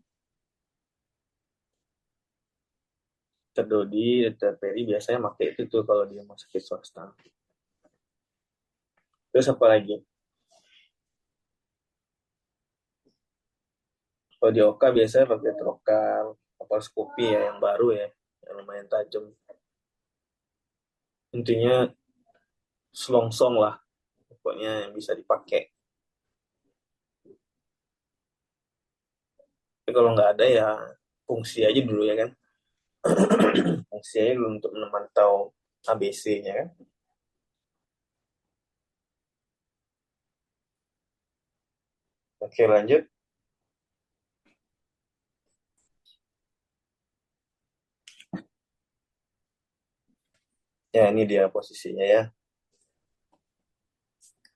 Dr. Dodi, Dr. Peri biasanya pakai itu tuh kalau di rumah sakit swasta. Terus apa lagi? Kalau di Oka biasanya pakai trokar, laparoskopi ya yang baru ya, yang lumayan tajam. Intinya selongsong lah, pokoknya yang bisa dipakai. Tapi kalau nggak ada ya fungsi aja dulu ya kan. Fungsi aja dulu untuk memantau ABC-nya kan. Oke lanjut. Ya ini dia posisinya ya.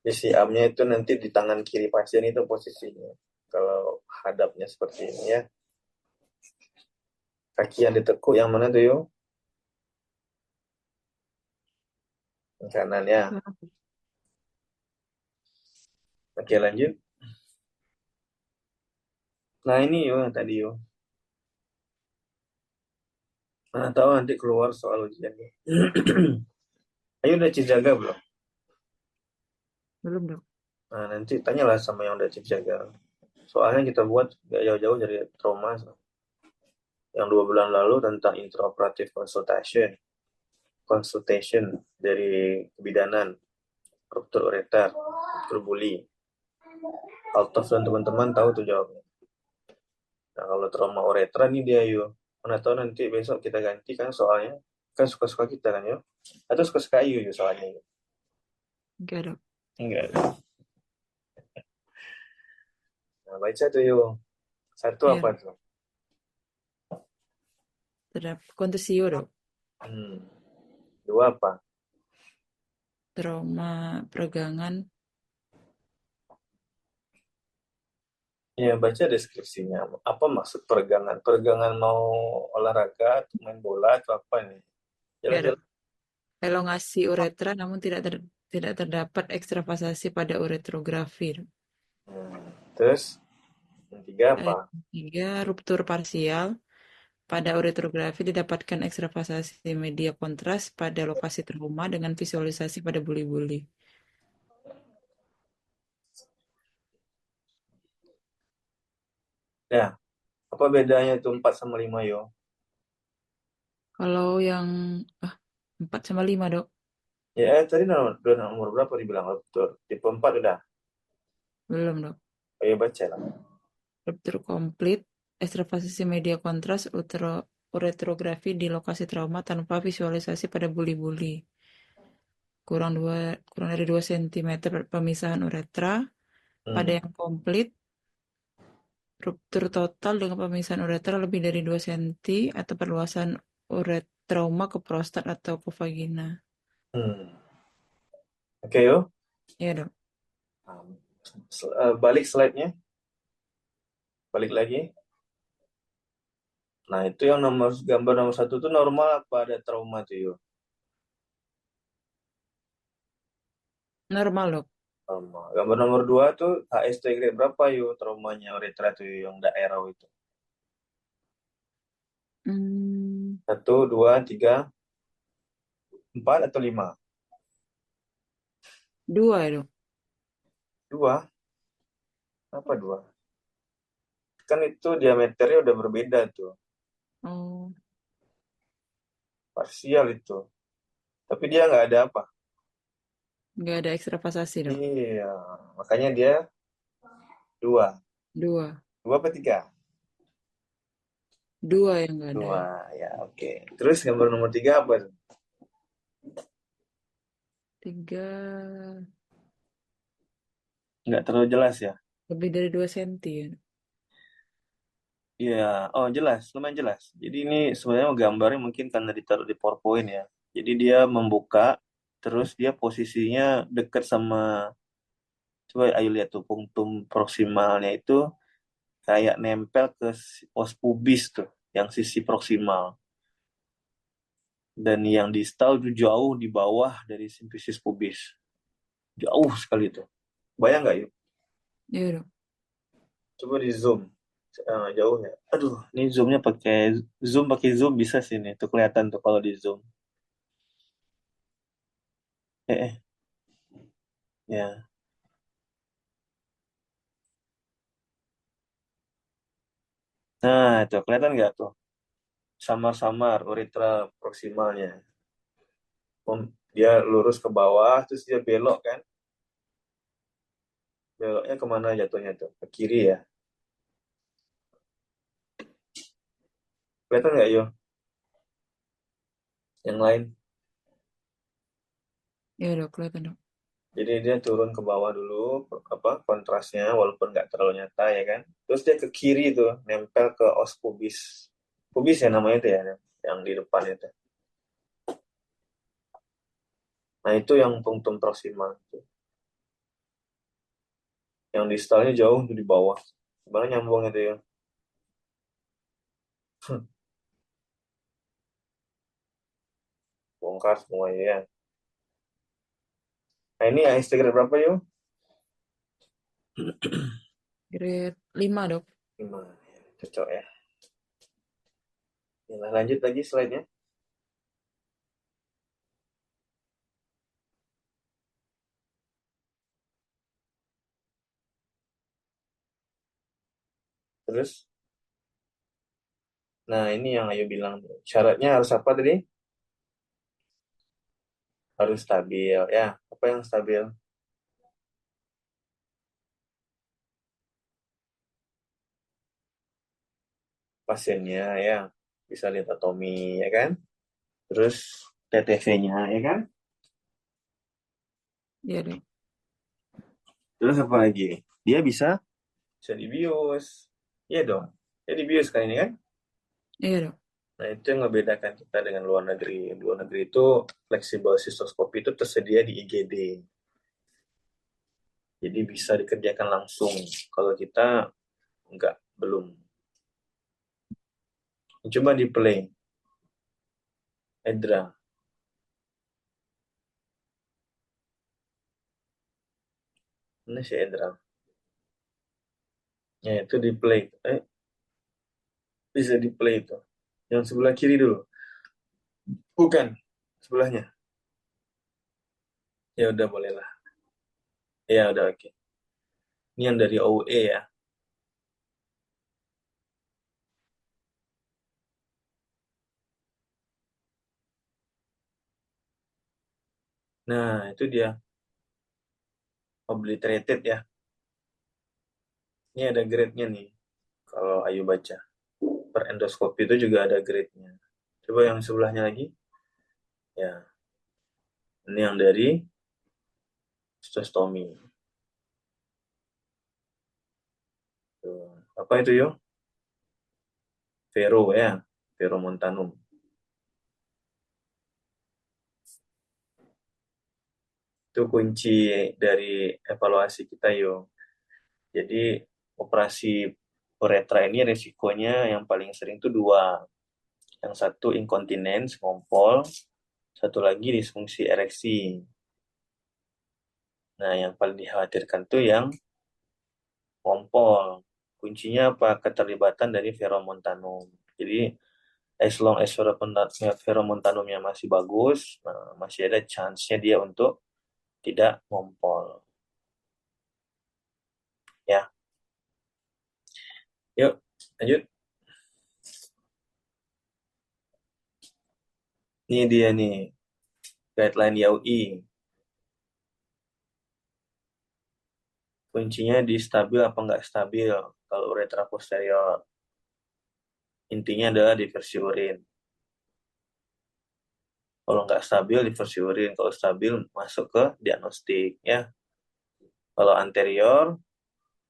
Jadi si armnya itu nanti di tangan kiri pasien itu posisinya. Kalau hadapnya seperti ini ya. Kaki yang ditekuk yang mana tuh yo? Yang kanan ya. Oke lanjut. Nah ini yo yang tadi yo. Mana tahu nanti keluar soal ujiannya. Ayo udah cip jaga belum? Belum dok. Nah nanti tanyalah sama yang udah cip jaga. Soalnya kita buat gak jauh-jauh dari trauma. Yang 2 bulan lalu tentang intraoperative consultation dari kebidanan, ruptur ureter, ruptur buli. Altof dan teman-teman tahu tuh jawabnya. Nah kalau trauma uretra nih dia yuk. Mana tahu nanti besok kita ganti kan soalnya. Kan suka-suka kita kan yuk. Atau suka-suka Ayu yuk soalnya yuk. Enggak dok. Enggak. Nah baca tuh yuk. Satu Iya apa dok. tuh? Terdapat kontusio dok. Dua apa? Trauma peregangan. Ya baca deskripsinya. Apa maksud peregangan? Peregangan mau olahraga, atau main bola atau apa nih? Ya dok. Jelas-jelas. Elongasi uretra namun tidak terdapat ekstravasasi pada uretrografi. Dok. Terus yang tiga apa? Tiga, ruptur parsial. Pada uretrografi didapatkan ekstravasasi media kontras pada lokasi trauma dengan visualisasi pada buli-buli. Ya, apa bedanya itu 4 sama 5 yo? Kalau yang 4 sama 5 dok, Ya, tadi nomor berapa dibilang ruptur? Tipe 4 udah. belum dok. Ayo baca lah. Ruptur komplit, ekstravasasi media kontras uretrografi di lokasi trauma tanpa visualisasi pada buli-buli. Kurang dari 2 cm pemisahan uretra. Pada yang komplit, ruptur total dengan pemisahan uretra lebih dari 2 cm atau perluasan uretrauma ke prostat atau ke vagina. Oke yo. Iya dok. Balik slide-nya. Balik lagi. Nah, itu yang gambar nomor 1 itu normal apa ada trauma tuh yo? Normal dok. Normal. Gambar nomor 2 tuh HST grade berapa yo traumanya uretra tuh yang daerah itu? 1, 2, 3, 4 atau 5? 2 ya dok. 2? Apa 2? Kan itu diameternya udah berbeda tuh. Oh, Parsial itu. Tapi dia nggak ada apa? nggak ada ekstravasasi dok. Iya, makanya dia 2. 2. 2 apa 3? 2 yang nggak ada. 2, ya oke. Terus gambar nomor 3 apa tuh? 3 Nggak terlalu jelas ya? lebih dari 2 senti ya. Iya, oh jelas, lumayan jelas. Jadi ini sebenarnya gambarnya mungkin karena ditaruh di PowerPoint ya. Jadi dia membuka, terus dia posisinya dekat sama, coba ayo lihat tuh, punktum proksimalnya itu kayak nempel ke os pubis tuh, yang sisi proksimal. Dan yang distal itu jauh di bawah dari simfisis pubis. Jauh sekali tuh. Bayang nggak yuk? Iya dong. Coba di zoom. Jauh ya. Aduh, ini zoomnya pakai zoom bisa sih nih. Tuh kelihatan tuh kalau di zoom. Eh, ya. Nah, itu kelihatan nggak tuh? Samar-samar urethra proksimalnya. Dia lurus ke bawah, terus dia belok kan? Beloknya kemana jatuhnya tuh? Ke kiri ya. Kelihatan nggak yo? Yang lain. Iya dong, kelihatan dong. Jadi dia turun ke bawah dulu, apa kontrasnya, walaupun nggak terlalu nyata ya kan. Terus dia ke kiri tuh, nempel ke os pubis. Pubis ya namanya itu ya, yang di depan itu. Nah itu yang punktum proksimal. Yang distalnya jauh tuh di bawah. Sebenarnya nyambung itu ya. Bongkar semuanya ya. Nah ini AST grade berapa yuk? Grade 5 dok. 5. Cocok ya. Nah, lanjut lagi slide-nya. Terus, nah ini yang Ayu bilang. Syaratnya harus apa tadi? Harus stabil. Ya, apa yang stabil? Pasiennya ya. Bisa lihat atomi ya kan? Terus TTV-nya ya kan? Iya dok. Terus apa lagi? Dia bisa dibius. Iya dong. Dia dibius kan ini kan? Iya dok. Nah, itu yang membedakan kita dengan luar negeri. Luar negeri itu fleksibel sistoskopi itu tersedia di IGD. Jadi bisa dikerjakan langsung. Kalau kita enggak, belum. Coba di play. Edra. Ini si Edra. Ya, itu di play. Bisa di play itu. Yang sebelah kiri dulu. Bukan. Sebelahnya. Ya udah bolehlah. Ya udah oke. Ini yang dari OE ya. Nah, itu dia. Obliterated ya. Ini ada grade-nya nih. Kalau Ayu baca. Per endoskopi itu juga ada grade-nya. Coba yang sebelahnya lagi. Ya, ini yang dari cystostomy. Tuh. Apa itu yo? Vero ya, Veromontanum. Itu kunci dari evaluasi kita yo. Jadi operasi uretra ini resikonya yang paling sering itu 2. Yang satu incontinence, ngompol. Satu lagi disfungsi ereksi. Nah, yang paling dikhawatirkan tuh yang ngompol. Kuncinya apa? Keterlibatan dari veromontanum. Jadi as long as veromontanumnya masih bagus, nah, masih ada chance-nya dia untuk tidak ngompol. Ya, yuk lanjut. Ini dia nih, guideline YAUI. Kuncinya di stabil apa nggak stabil kalau uretra posterior. Intinya adalah diversi urin. Kalau nggak stabil, diversi urin. Kalau stabil, masuk ke diagnostik, ya. Kalau anterior,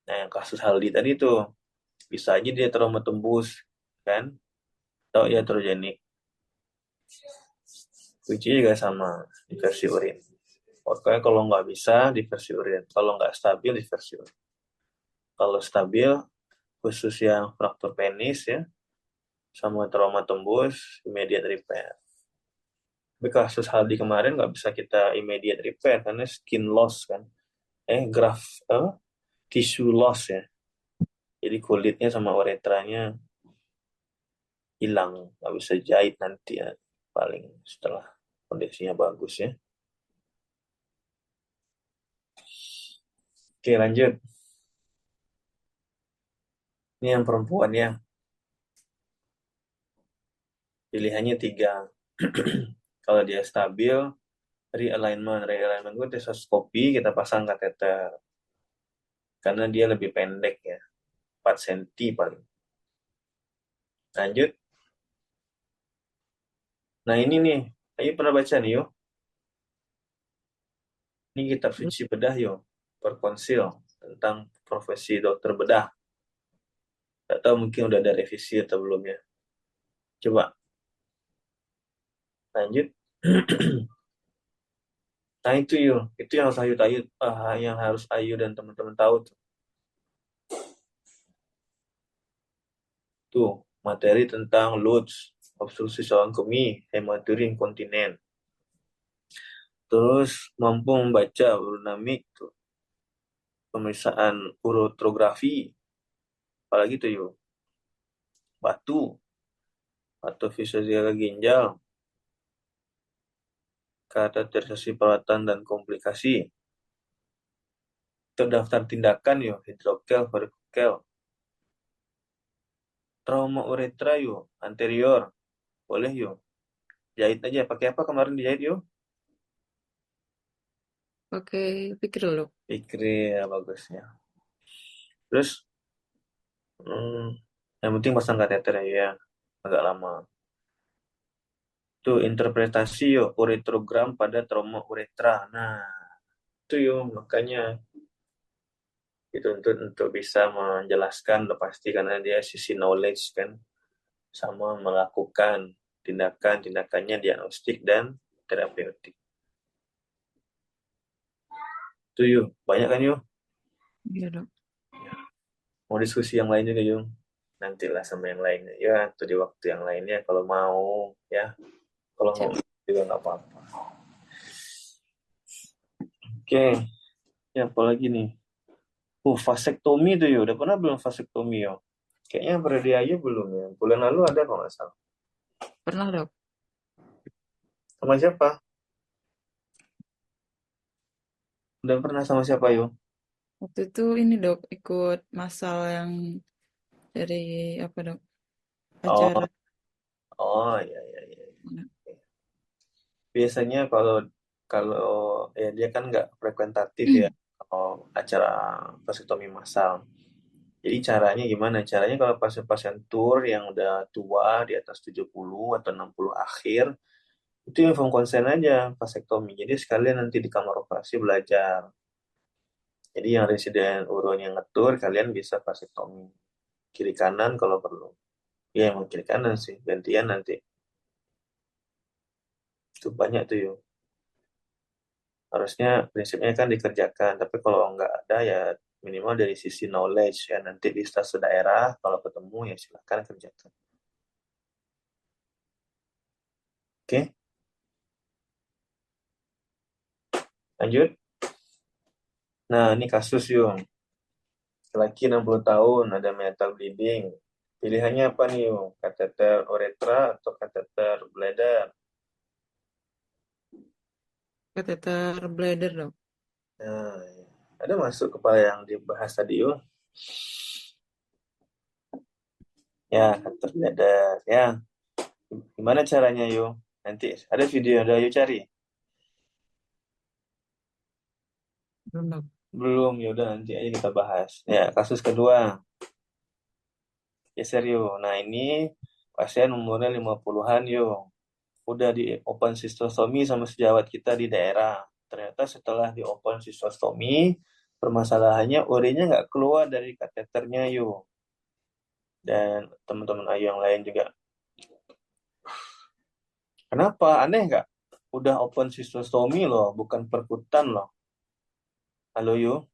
nah yang kasus Haldi tadi tuh, bisa aja dia trauma tembus, kan? Atau iatrogenik. Kuncinya juga sama, diversi urin. Pokoknya kalau nggak bisa, diversi urin. Kalau nggak stabil, diversi urin. Kalau stabil, khusus yang fraktur penis, ya, sama trauma tembus, immediate repair. Tapi kasus Haldi kemarin nggak bisa kita immediate repair, karena skin loss, kan. Graft, tissue loss, ya. Jadi kulitnya sama uretranya hilang, nggak bisa jahit nanti, ya, paling setelah kondisinya bagus, ya. Oke, lanjut. Ini yang perempuan, ya. Pilihannya 3. Kalau dia stabil, realignment. Realignment itu tesoskopi, kita pasang kateter. Karena dia lebih pendek, ya. 4 cm paling. Lanjut. Nah ini nih, ayo pernah baca nih, yuk. Ini kitab suci bedah, yuk. Perkonsil tentang profesi dokter bedah. Gak tahu mungkin udah ada revisi atau belum, ya. Coba. Lanjut. Nah itu, yuk. Itu yang harus yang harus Ayu dan teman-teman tahu tuh. Tuh, materi tentang LUTS, obstruksi saluran kemih, hematuri inkontinen. Terus mampu membaca urodinamik, tuh. Pemeriksaan urotrografi, apalagi tuh, yuk. Batu, patofisiologi ginjal, karakterisasi perawatan dan komplikasi. Terdaftar tindakan, yuk, hidrokel, varikokel. Trauma uretra, yuk, anterior. Boleh, yuk. Jahit aja. Pakai apa kemarin dijahit, yuk? Pakai pikir dulu. Pikri, ya, bagusnya. Terus, yang penting pasang kateter, ya. Agak lama. Tuh, interpretasi, yuk, uretrogram pada trauma uretra. Nah, itu, yuk, makanya dituntut untuk bisa menjelaskan, udah pasti, karena dia sisi knowledge, kan. Sama melakukan tindakannya diagnostik dan terapeutik. Itu, yuk. Banyak kan, yuk? Iya, Dok. Mau diskusi yang lain juga, Yung? Nantilah sama yang lainnya. Ya, itu di waktu yang lainnya kalau mau, ya. Kalau Siap. nggak juga nggak apa-apa. Oke. Ya, apa lagi nih? Vasektomi tuh, yuk. Udah pernah belum vasektomi, yuk? Kayaknya pernah di Ayu belum, ya. Bulan lalu ada kalau nggak salah. Pernah, Dok. Sama siapa? Udah pernah sama siapa, Yung? Waktu itu ini, Dok, ikut masal yang dari apa, Dok? Oh, Acara. iya, iya, iya. Biasanya kalau kalau ya dia kan nggak frekuentatif, ya, kalau acara vasektomi massal. Jadi caranya gimana? Caranya kalau pasien-pasien tur yang udah tua di atas 70 atau 60 akhir, itu inform konsen aja vasektomi. Jadi sekalian nanti di kamar operasi belajar. Jadi yang residen urun yang ngetur, kalian bisa vasektomi. Kiri kanan kalau perlu. Ya emang kiri kanan sih, gantian nanti. Itu banyak tuh, yuk. Harusnya prinsipnya kan dikerjakan, tapi kalau nggak ada ya minimal dari sisi knowledge, ya, nanti di stase daerah kalau ketemu ya silakan kerjakan. Oke, lanjut. Nah, ini kasus, Yung. Laki 60 tahun, ada metal bleeding. Pilihannya apa nih, Yung? Kateter uretra atau kateter bladder? Kateter bladder, Dok. Nah, ada masuk kepala yang dibahas tadi, Yung? Ya, kateter bladder. Ya, gimana caranya, Yung? Nanti ada video, ada Ayu cari. Belum, Dok. Belum, ya udah nanti aja kita bahas. Ya, kasus kedua. Ya, serius. Nah, ini pasien umurnya 50-an yuk. Udah di open cystostomy sama sejawat kita di daerah. Ternyata setelah di open cystostomy, permasalahannya urinnya nggak keluar dari kateternya yuk. Dan teman-teman Ayu yang lain juga. Kenapa? Aneh nggak? Udah open cystostomy loh, bukan perkutan loh. Halo yuk.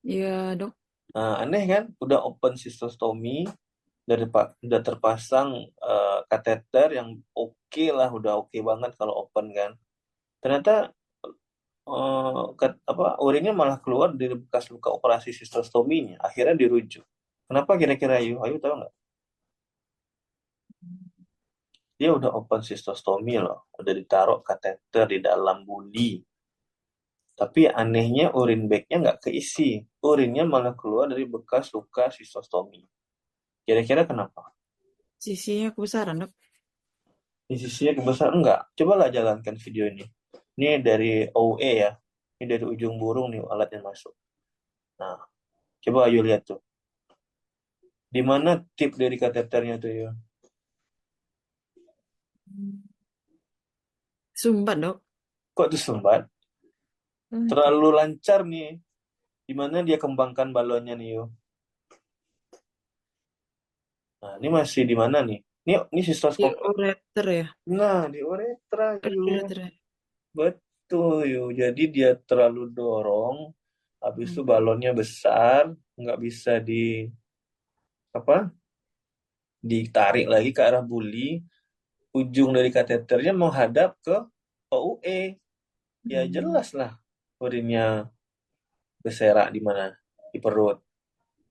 Iya, Dok. Nah, aneh kan? Udah open cystostomy, udah terpasang kateter yang oke lah, udah oke banget kalau open kan. Ternyata urinnya malah keluar dari bekas luka operasi sistostominya. Akhirnya dirujuk. Kenapa kira-kira Ayu? Ayu tahu nggak? Dia udah open sistostomi loh, udah ditaruh kateter di dalam buli. Tapi anehnya urin bagnya nggak keisi. Urinnya malah keluar dari bekas luka sistostomi. Kira-kira kenapa? Sisinya kebesaran, Dok. Di sisinya kebesaran enggak? Cobalah jalankan video ini. Ini dari OE ya. Ini dari ujung burung nih alat yang masuk. Nah, coba Ayu lihat tuh. Di mana tip dari kateternya tuh ya? Sumbat, Dok. Kok tuh sumbat? Terlalu lancar nih. Di mana dia kembangkan balonnya nih yo? Nah, ini masih di mana nih? Ini Di sistoskop. ureter ya? Nah, di uretra yo. Ureter ya? Betul yo. Jadi dia terlalu dorong. Habis itu balonnya besar, nggak bisa ditarik lagi ke arah buli. Ujung dari kateternya menghadap ke OUE. Ya jelas lah urinnya berserak di mana? Di perut.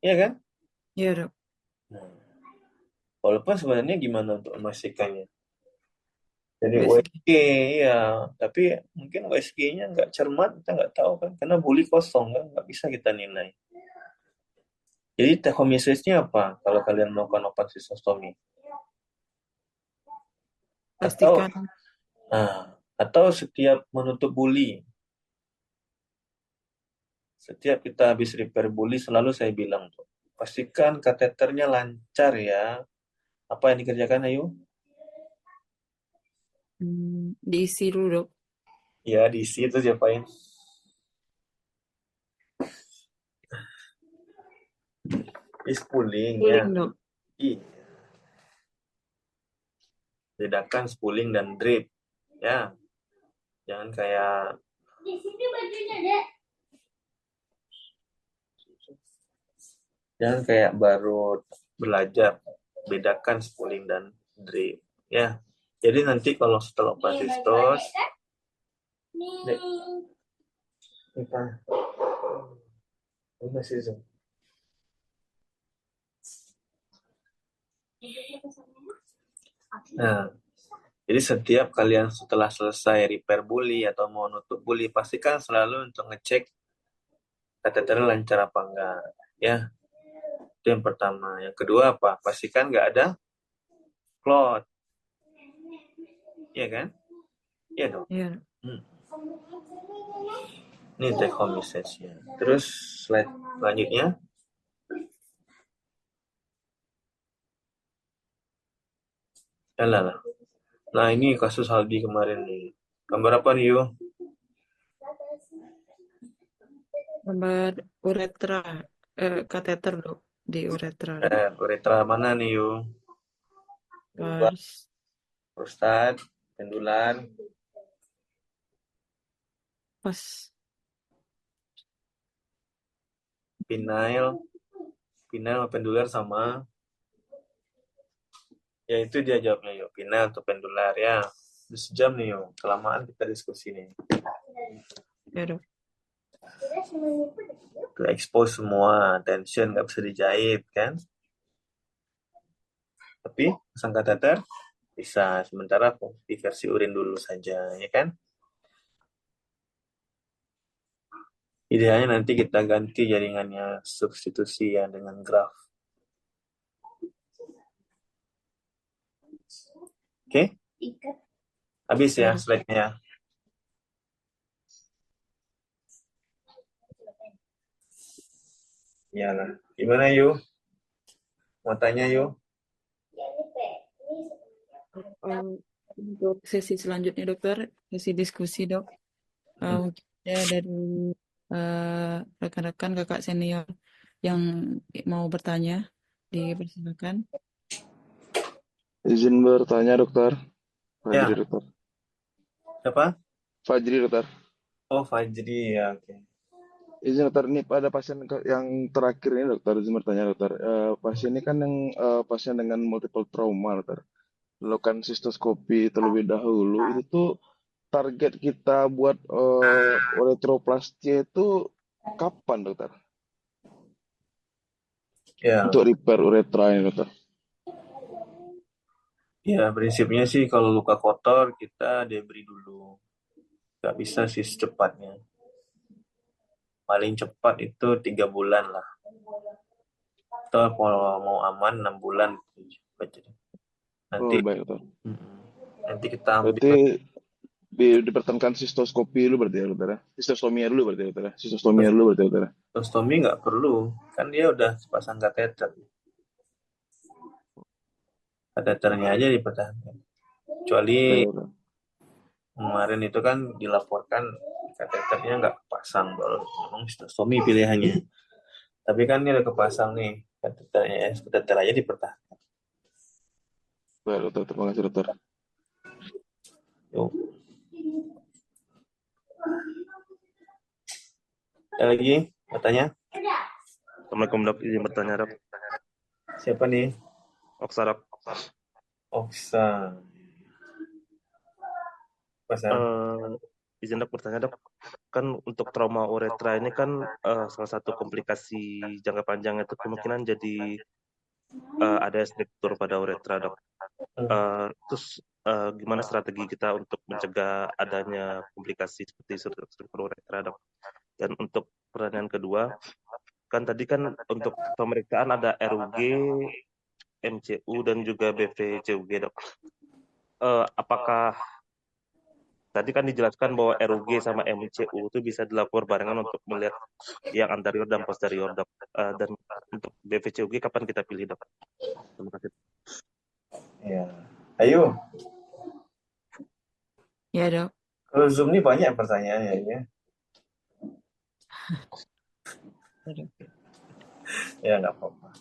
Iya kan? Iya, Dok. Nah, walaupun sebenarnya gimana untuk memastikannya? Jadi USG. USG ya, tapi mungkin USG-nya nggak cermat, kita nggak tahu kan, karena buli kosong kan, nggak bisa kita nilai. Jadi tehomisisnya apa kalau kalian melakukan open cystostomy? Pastikan. Atau setiap menutup buli, setiap kita habis repair buli selalu saya bilang tuh, pastikan kateternya lancar ya. Apa yang dikerjakan Ayu? Diisi dulu, Dok. Ya diisi itu siapain? Spooling ya. Pulling, Dok. Iya. Bedakan spooling dan drip ya. Jangan kayak Di sini bajunya, Dek. jangan kayak baru belajar. Bedakan spooling dan drip ya. Jadi nanti kalau setelah operasi stos Nih. masih zoom. Nah, jadi setiap kalian setelah selesai repair buli atau mau nutup buli, pastikan selalu untuk ngecek kateternya lancar apa enggak. Ya, itu yang pertama. Yang kedua apa? Pastikan nggak ada clot. Iya kan? Iya dong. Iya. Ini take home message-nya. Terus slide selanjutnya. Lah. Nah, ini kasus Haldi kemarin nih. Gambar apa nih, Yu? Gambar uretra. Kateter, Dok. Di uretra. Uretra mana nih, Yu? Pas. Prostat, pendular. Pas. Pinail sama pendular sama. Ya itu dia jawabnya, Yu. Pinail atau pendular ya. Udah sejam nih, Yu. Kelamaan kita diskusi nih. Ya, Dok. Ke expose semua, tension nggak bisa dijahit kan? Tapi pasang kateter bisa, sementara di versi urin dulu saja, ya kan? Idealnya nanti kita ganti jaringannya, substitusi ya dengan graf. Oke? Habis ya slide-nya. Iyalah. Gimana Yu? Mau tanya Yu? Untuk sesi selanjutnya dokter, sesi diskusi dok. Mungkin ada dari rekan-rekan kakak senior yang mau bertanya, dipersilakan. Izin bertanya dokter. Fajri Ya, dokter. siapa? Fajri dokter. Oh, Fajri ya, oke. Izin dokter, ini pada pasien yang terakhir ini dokter, izin bertanya dokter. Pasien ini kan yang pasien dengan multiple trauma dokter. Lakukan sistoskopi terlebih dahulu. Itu tuh target kita buat uretroplastia itu kapan dokter? Ya, Untuk repair uretra ini dokter. ya prinsipnya sih kalau luka kotor kita debri dulu. Nggak bisa sih secepatnya. Paling cepat itu 3 bulan lah. Atau kalau mau aman 6 bulan. Nanti, Oh baik dokter. nanti kita ambil. Berarti dipertahankan sistoskopi dulu berarti ya dokter ya? Sistostomia dulu berarti ya dokter ya? Sistostomia dulu berarti ya dokter ya? Ostomi nggak perlu, kan dia udah pasang kateter. Kateternya aja dipertahankan. Kecuali Baik dokter. kemarin itu kan dilaporkan kateternya nggak pasang, baru memang ostomi pilihannya. Tapi kan ini udah kepasang nih kateternya, kateter aja dipertahankan. Baik dokter, terima kasih dokter. Yuk. Ada lagi bertanya? Assalamualaikum dok, izin bertanya dok. Siapa nih? Oksa dok. Oksa. Pasang. Izin dok bertanya dok. Kan untuk trauma uretra ini kan salah satu komplikasi jangka panjang itu kemungkinan jadi ada struktur pada uretra dok. Terus gimana strategi kita untuk mencegah adanya komplikasi seperti struktur uretra dok? Dan untuk pertanyaan kedua, kan tadi kan untuk pemeriksaan ada RUG, MCU dan juga BVCUG dok. Apakah tadi kan dijelaskan bahwa RUG sama MCU itu bisa dilakukan barengan untuk melihat yang anterior dan posterior dok. Dan untuk BVCUG kapan kita pilih dok? Terima kasih. Ya. Ayo. Ya dok. Kalau Zoom ini banyak pertanyaannya ya. Ya nggak apa-apa.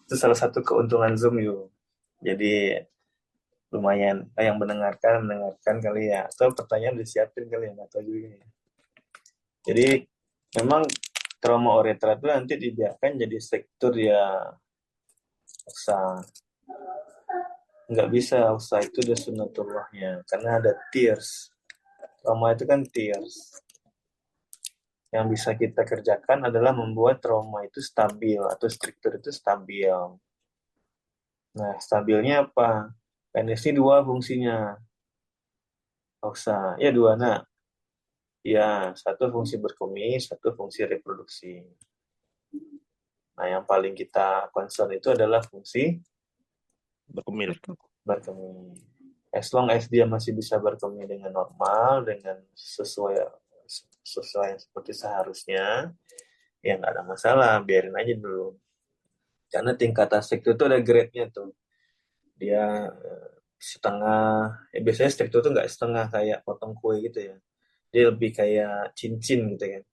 Itu salah satu keuntungan Zoom yuk. Jadi lumayan yang mendengarkan kali ya. Atau pertanyaan disiapin kali ya, nggak tahu juga ya. Jadi memang trauma uretra itu nanti dibiarkan jadi struktur ya oksa. Nggak bisa, oksa itu udah sunatullahnya karena ada tears. Trauma itu kan tears. Yang bisa kita kerjakan adalah membuat trauma itu stabil atau struktur itu stabil. Nah, stabilnya apa? PNS dua fungsinya. Oksa, ya dua nak. Ya, satu fungsi berkemih, satu fungsi reproduksi. Nah, yang paling kita concern itu adalah fungsi Berkemih. As long as dia masih bisa berkemih dengan normal, dengan sesuai yang seperti seharusnya, ya nggak ada masalah, biarin aja dulu. Karena tingkatan struktur itu ada grade-nya tuh. Dia setengah, biasanya struktur itu nggak setengah kayak potong kue gitu ya. Dia lebih kayak cincin gitu kan.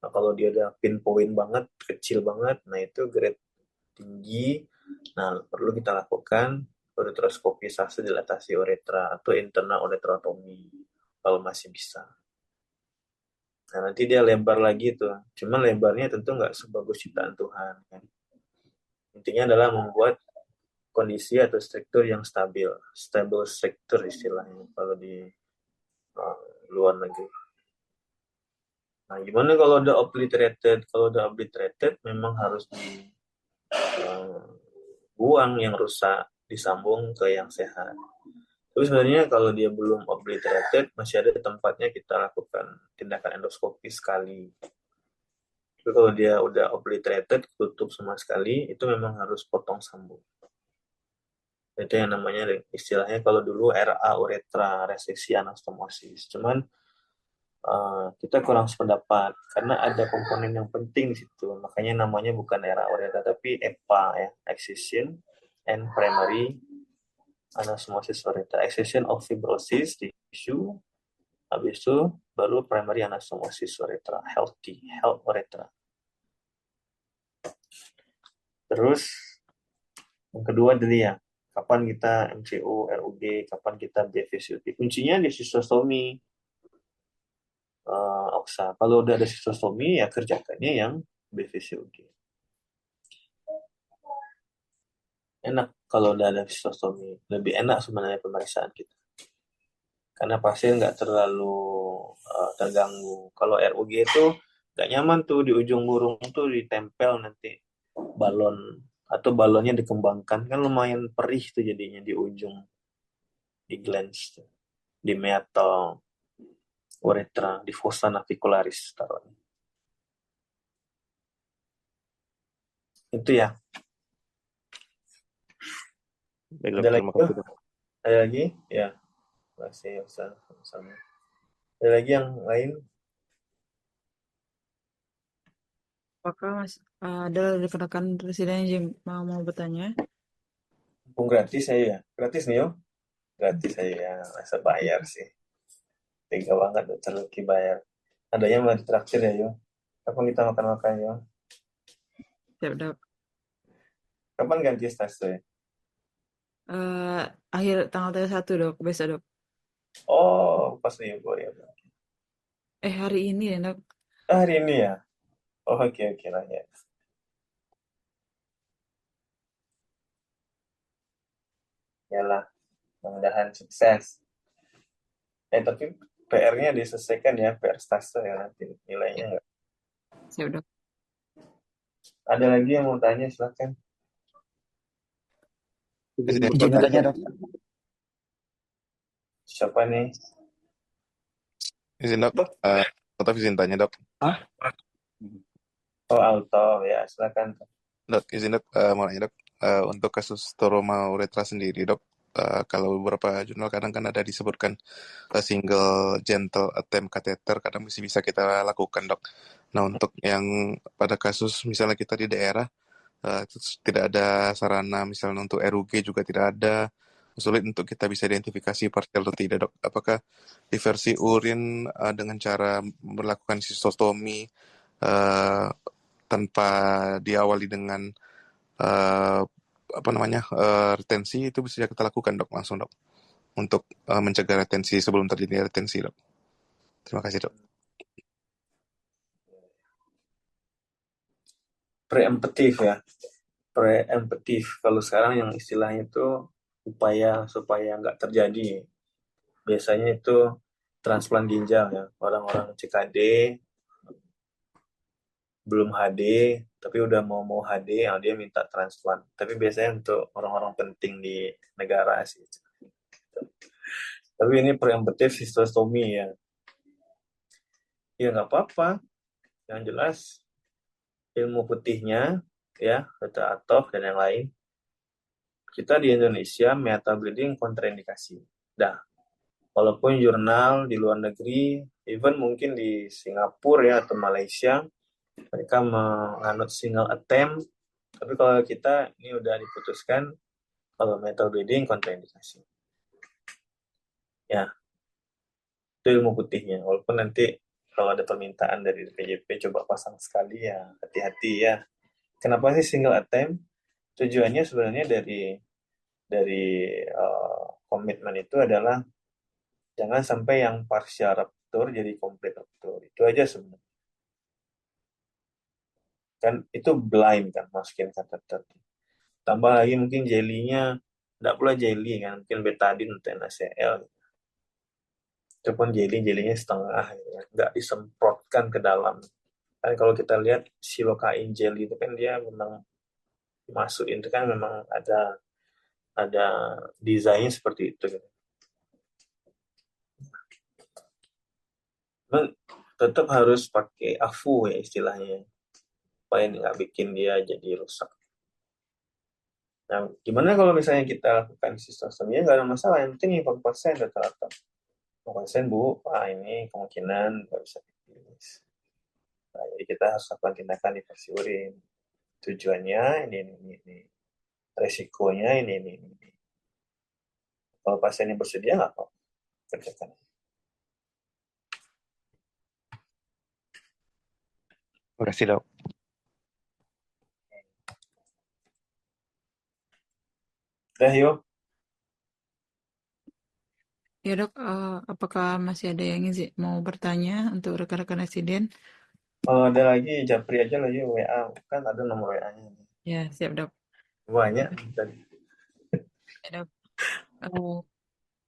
Nah, kalau dia udah pinpoint banget, kecil banget, nah itu grade tinggi. Nah, perlu kita lakukan uretroskopisasi dilatasi uretra atau internal uretrotomi kalau masih bisa. Nah, nanti dia lebar lagi tuh. Cuma lebarnya tentu nggak sebagus ciptaan Tuhan. Kan? Intinya adalah membuat kondisi atau struktur yang stabil. Stable struktur istilahnya kalau di luar negeri. Nah, gimana kalau udah obliterated? Kalau udah obliterated memang harus dibuang yang rusak, disambung ke yang sehat. Tapi sebenarnya kalau dia belum obliterated, masih ada tempatnya kita lakukan tindakan endoskopi sekali. Tapi kalau dia udah obliterated, tutup sama sekali, itu memang harus potong sambung. Itu yang namanya istilahnya kalau dulu RA uretra, reseksi anastomosis. Cuman kita kurang sependapat karena ada komponen yang penting di situ. Makanya namanya bukan RA uretra tapi EPA ya, excision and primary anastomosis uretra, excision of fibrosis tissue, habis itu baru primary anastomosis uretra, health uretra. Terus yang kedua tadi ya, kapan kita MCO, RUG, kapan kita BFCUT. Kuncinya di sistostomi, Oksa. Kalau udah ada sistostomi ya kerjakannya yang BFCUG. Enak kalau udah ada sistostomi, lebih enak sebenarnya pemeriksaan kita. Karena pasien nggak terlalu terganggu. Kalau RUG itu nggak nyaman tuh, di ujung burung tuh ditempel nanti balon, atau balonnya dikembangkan, kan lumayan perih tuh jadinya di ujung, di glans tuh, di meatal uretra, di fossa navicularis taruhnya. Itu ya. Baik, Ada Dok. lagi Terima tuh? kasih, Dok. Ada lagi? Ya. Masih sama. Ada lagi yang lain? Apakah ada rekan-rekan presiden yang mau bertanya? Mumpung gratis saya ya. Gratis nih yo. Gratis saya ya. Masa bayar sih. Tega banget Dr. Lucky bayar. Adanya malah ditraktir ya yo. Kapan kita makan-makan yo? Siap, Dok. Kapan ganti stase? Akhir tanggal 1, Dok. Besok, Dok. Oh, pas libur ya. Hari ini ya, Dok. Hari ini ya? Oh, oke lah ya. Yalah, mudah-mudahan sukses. Tapi PR-nya diselesaikan ya, PR stase ya, nanti nilainya enggak. Siap, Dok. Ada lagi yang mau tanya, silakan. Izin bertanya, Dok. Siapa nih? Izin, Dok. Tetap izin tanya, Dok. Oh, Alto ya, silakan. Dok, izin, Dok. Mau nanya, Dok. Untuk kasus trauma uretra sendiri, Dok, kalau beberapa jurnal kadang kan ada disebutkan single gentle attempt catheter, kadang masih bisa kita lakukan, Dok. Nah, untuk yang pada kasus misalnya kita di daerah tidak ada sarana, misalnya untuk RUG juga tidak ada, sulit untuk kita bisa identifikasi partial atau tidak, Dok. Apakah diversi urin dengan cara melakukan sistostomi tanpa diawali dengan retensi, itu bisa kita lakukan, Dok, langsung, Dok, untuk mencegah retensi sebelum terjadi retensi, Dok. Terima kasih, Dok. Preemptif ya. Preemptif. Kalau sekarang yang istilahnya itu upaya supaya nggak terjadi. Biasanya itu transplant ginjal ya. Orang-orang CKD belum HD, tapi udah mau HD, dia minta transplant. Tapi biasanya untuk orang-orang penting di negara sih. Tapi ini preemptive sistostomi ya. Ya nggak apa-apa. Yang jelas ilmu putihnya ya, kata Atof dan yang lain. Kita di Indonesia meatal bleeding kontraindikasi. Dah. Walaupun jurnal di luar negeri, even mungkin di Singapura ya atau Malaysia, mereka menganut single attempt, tapi kalau kita ini udah diputuskan kalau metal bleeding kontraindikasi. Ya, itu ilmu putihnya. Walaupun nanti kalau ada permintaan dari PJP coba pasang sekali ya, hati-hati ya. Kenapa sih single attempt? Tujuannya sebenarnya dari komitmen itu adalah jangan sampai yang partial rupture jadi complete rupture. Itu aja sebenarnya. Kan itu blind kan, masukin kateter. Tambah lagi mungkin jelinya, enggak pula jelly kan, mungkin betadine atau NaCl. Itu pun jelinya setengah, enggak disemprotkan ke dalam. Kan kalau kita lihat silokain jelly itu kan dia memang masukin itu kan memang ada desainnya seperti itu. Cuman tetap harus pakai AFU ya istilahnya, supaya nggak bikin dia jadi rusak. Nah, gimana kalau misalnya kita lakukan sistostomi? Ya nggak ada masalah, yang penting 4% rata-rata. 4% Bu, ini kemungkinan nggak bisa dipilih. Nah, jadi kita harus lakukan tindakan diversi urin. Tujuannya ini. Resikonya ini. Kalau pasiennya bersedia nggak apa kerjakan. Terima kasih dok. Udah yuk. Ya dok, apakah masih ada yang ingin mau bertanya untuk rekan-rekan residen? Ada lagi Japri aja lagi WA, kan ada nomor WA-nya. Ya, siap dok. Banyak tadi. Ya, dok.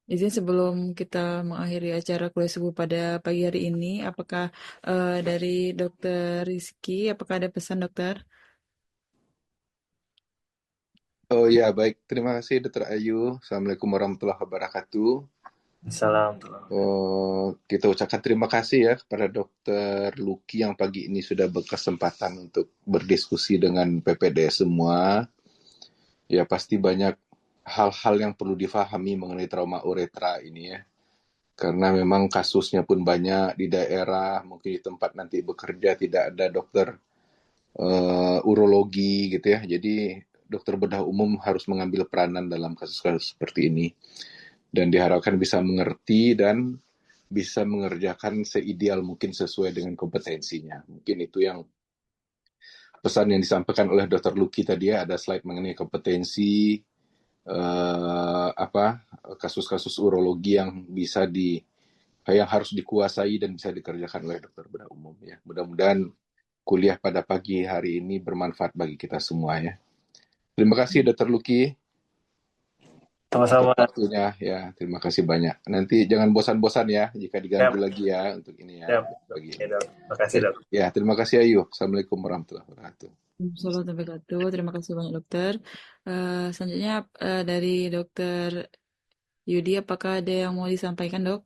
Izin sebelum kita mengakhiri acara kuliah subuh pada pagi hari ini, apakah dari Dokter Rizky, apakah ada pesan dokter? Oh ya, baik. Terima kasih Dr. Ayu. Assalamualaikum warahmatullahi wabarakatuh. Kita ucapkan terima kasih ya kepada Dr. Luki yang pagi ini sudah berkesempatan untuk berdiskusi dengan PPD semua. Ya, pasti banyak hal-hal yang perlu difahami mengenai trauma uretra ini ya. Karena memang kasusnya pun banyak di daerah, mungkin di tempat nanti bekerja tidak ada dokter urologi gitu ya. Jadi dokter bedah umum harus mengambil peranan dalam kasus-kasus seperti ini. Dan diharapkan bisa mengerti dan bisa mengerjakan seideal mungkin sesuai dengan kompetensinya. Mungkin itu yang pesan yang disampaikan oleh Dr. Luki tadi ya, ada slide mengenai kompetensi kasus-kasus urologi yang yang harus dikuasai dan bisa dikerjakan oleh dokter bedah umum ya. Mudah-mudahan kuliah pada pagi hari ini bermanfaat bagi kita semua ya. Terima kasih Dr. Luki. Sama-sama. Waktunya ya, terima kasih banyak. Nanti jangan bosan-bosan ya jika diganggu lagi ya untuk ini ya. Terima kasih dok. Ya, terima kasih Ayu. Assalamualaikum warahmatullahi wabarakatuh. Assalamualaikum warahmatullahi wabarakatuh. Terima kasih banyak dokter. Selanjutnya dari Dokter Yudi, apakah ada yang mau disampaikan dok?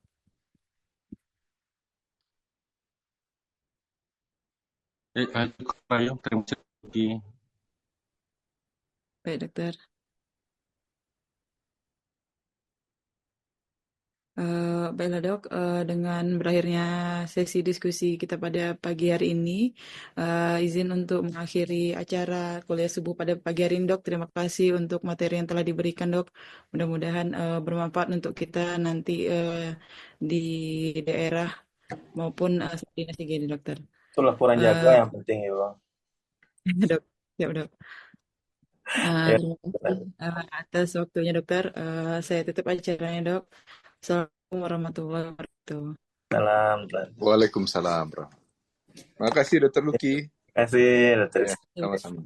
Ayo, terima kasih. Baik dokter. Baiklah dok, dengan berakhirnya sesi diskusi kita pada pagi hari ini, izin untuk mengakhiri acara kuliah subuh pada pagi hari ini dok. Terima kasih untuk materi yang telah diberikan dok. Mudah-mudahan bermanfaat untuk kita nanti di daerah maupun di gini dokter. Itulah kurang jaga yang penting ya bang. Dok, siap dok. Terima kasih atas waktunya dokter. Saya tutup acaranya dok. Assalamualaikum warahmatullahi wabarakatuh. Salam. Waalaikumsalam. Terima kasih Dr. Luki. Terima kasih Dr. Ya, sama-sama.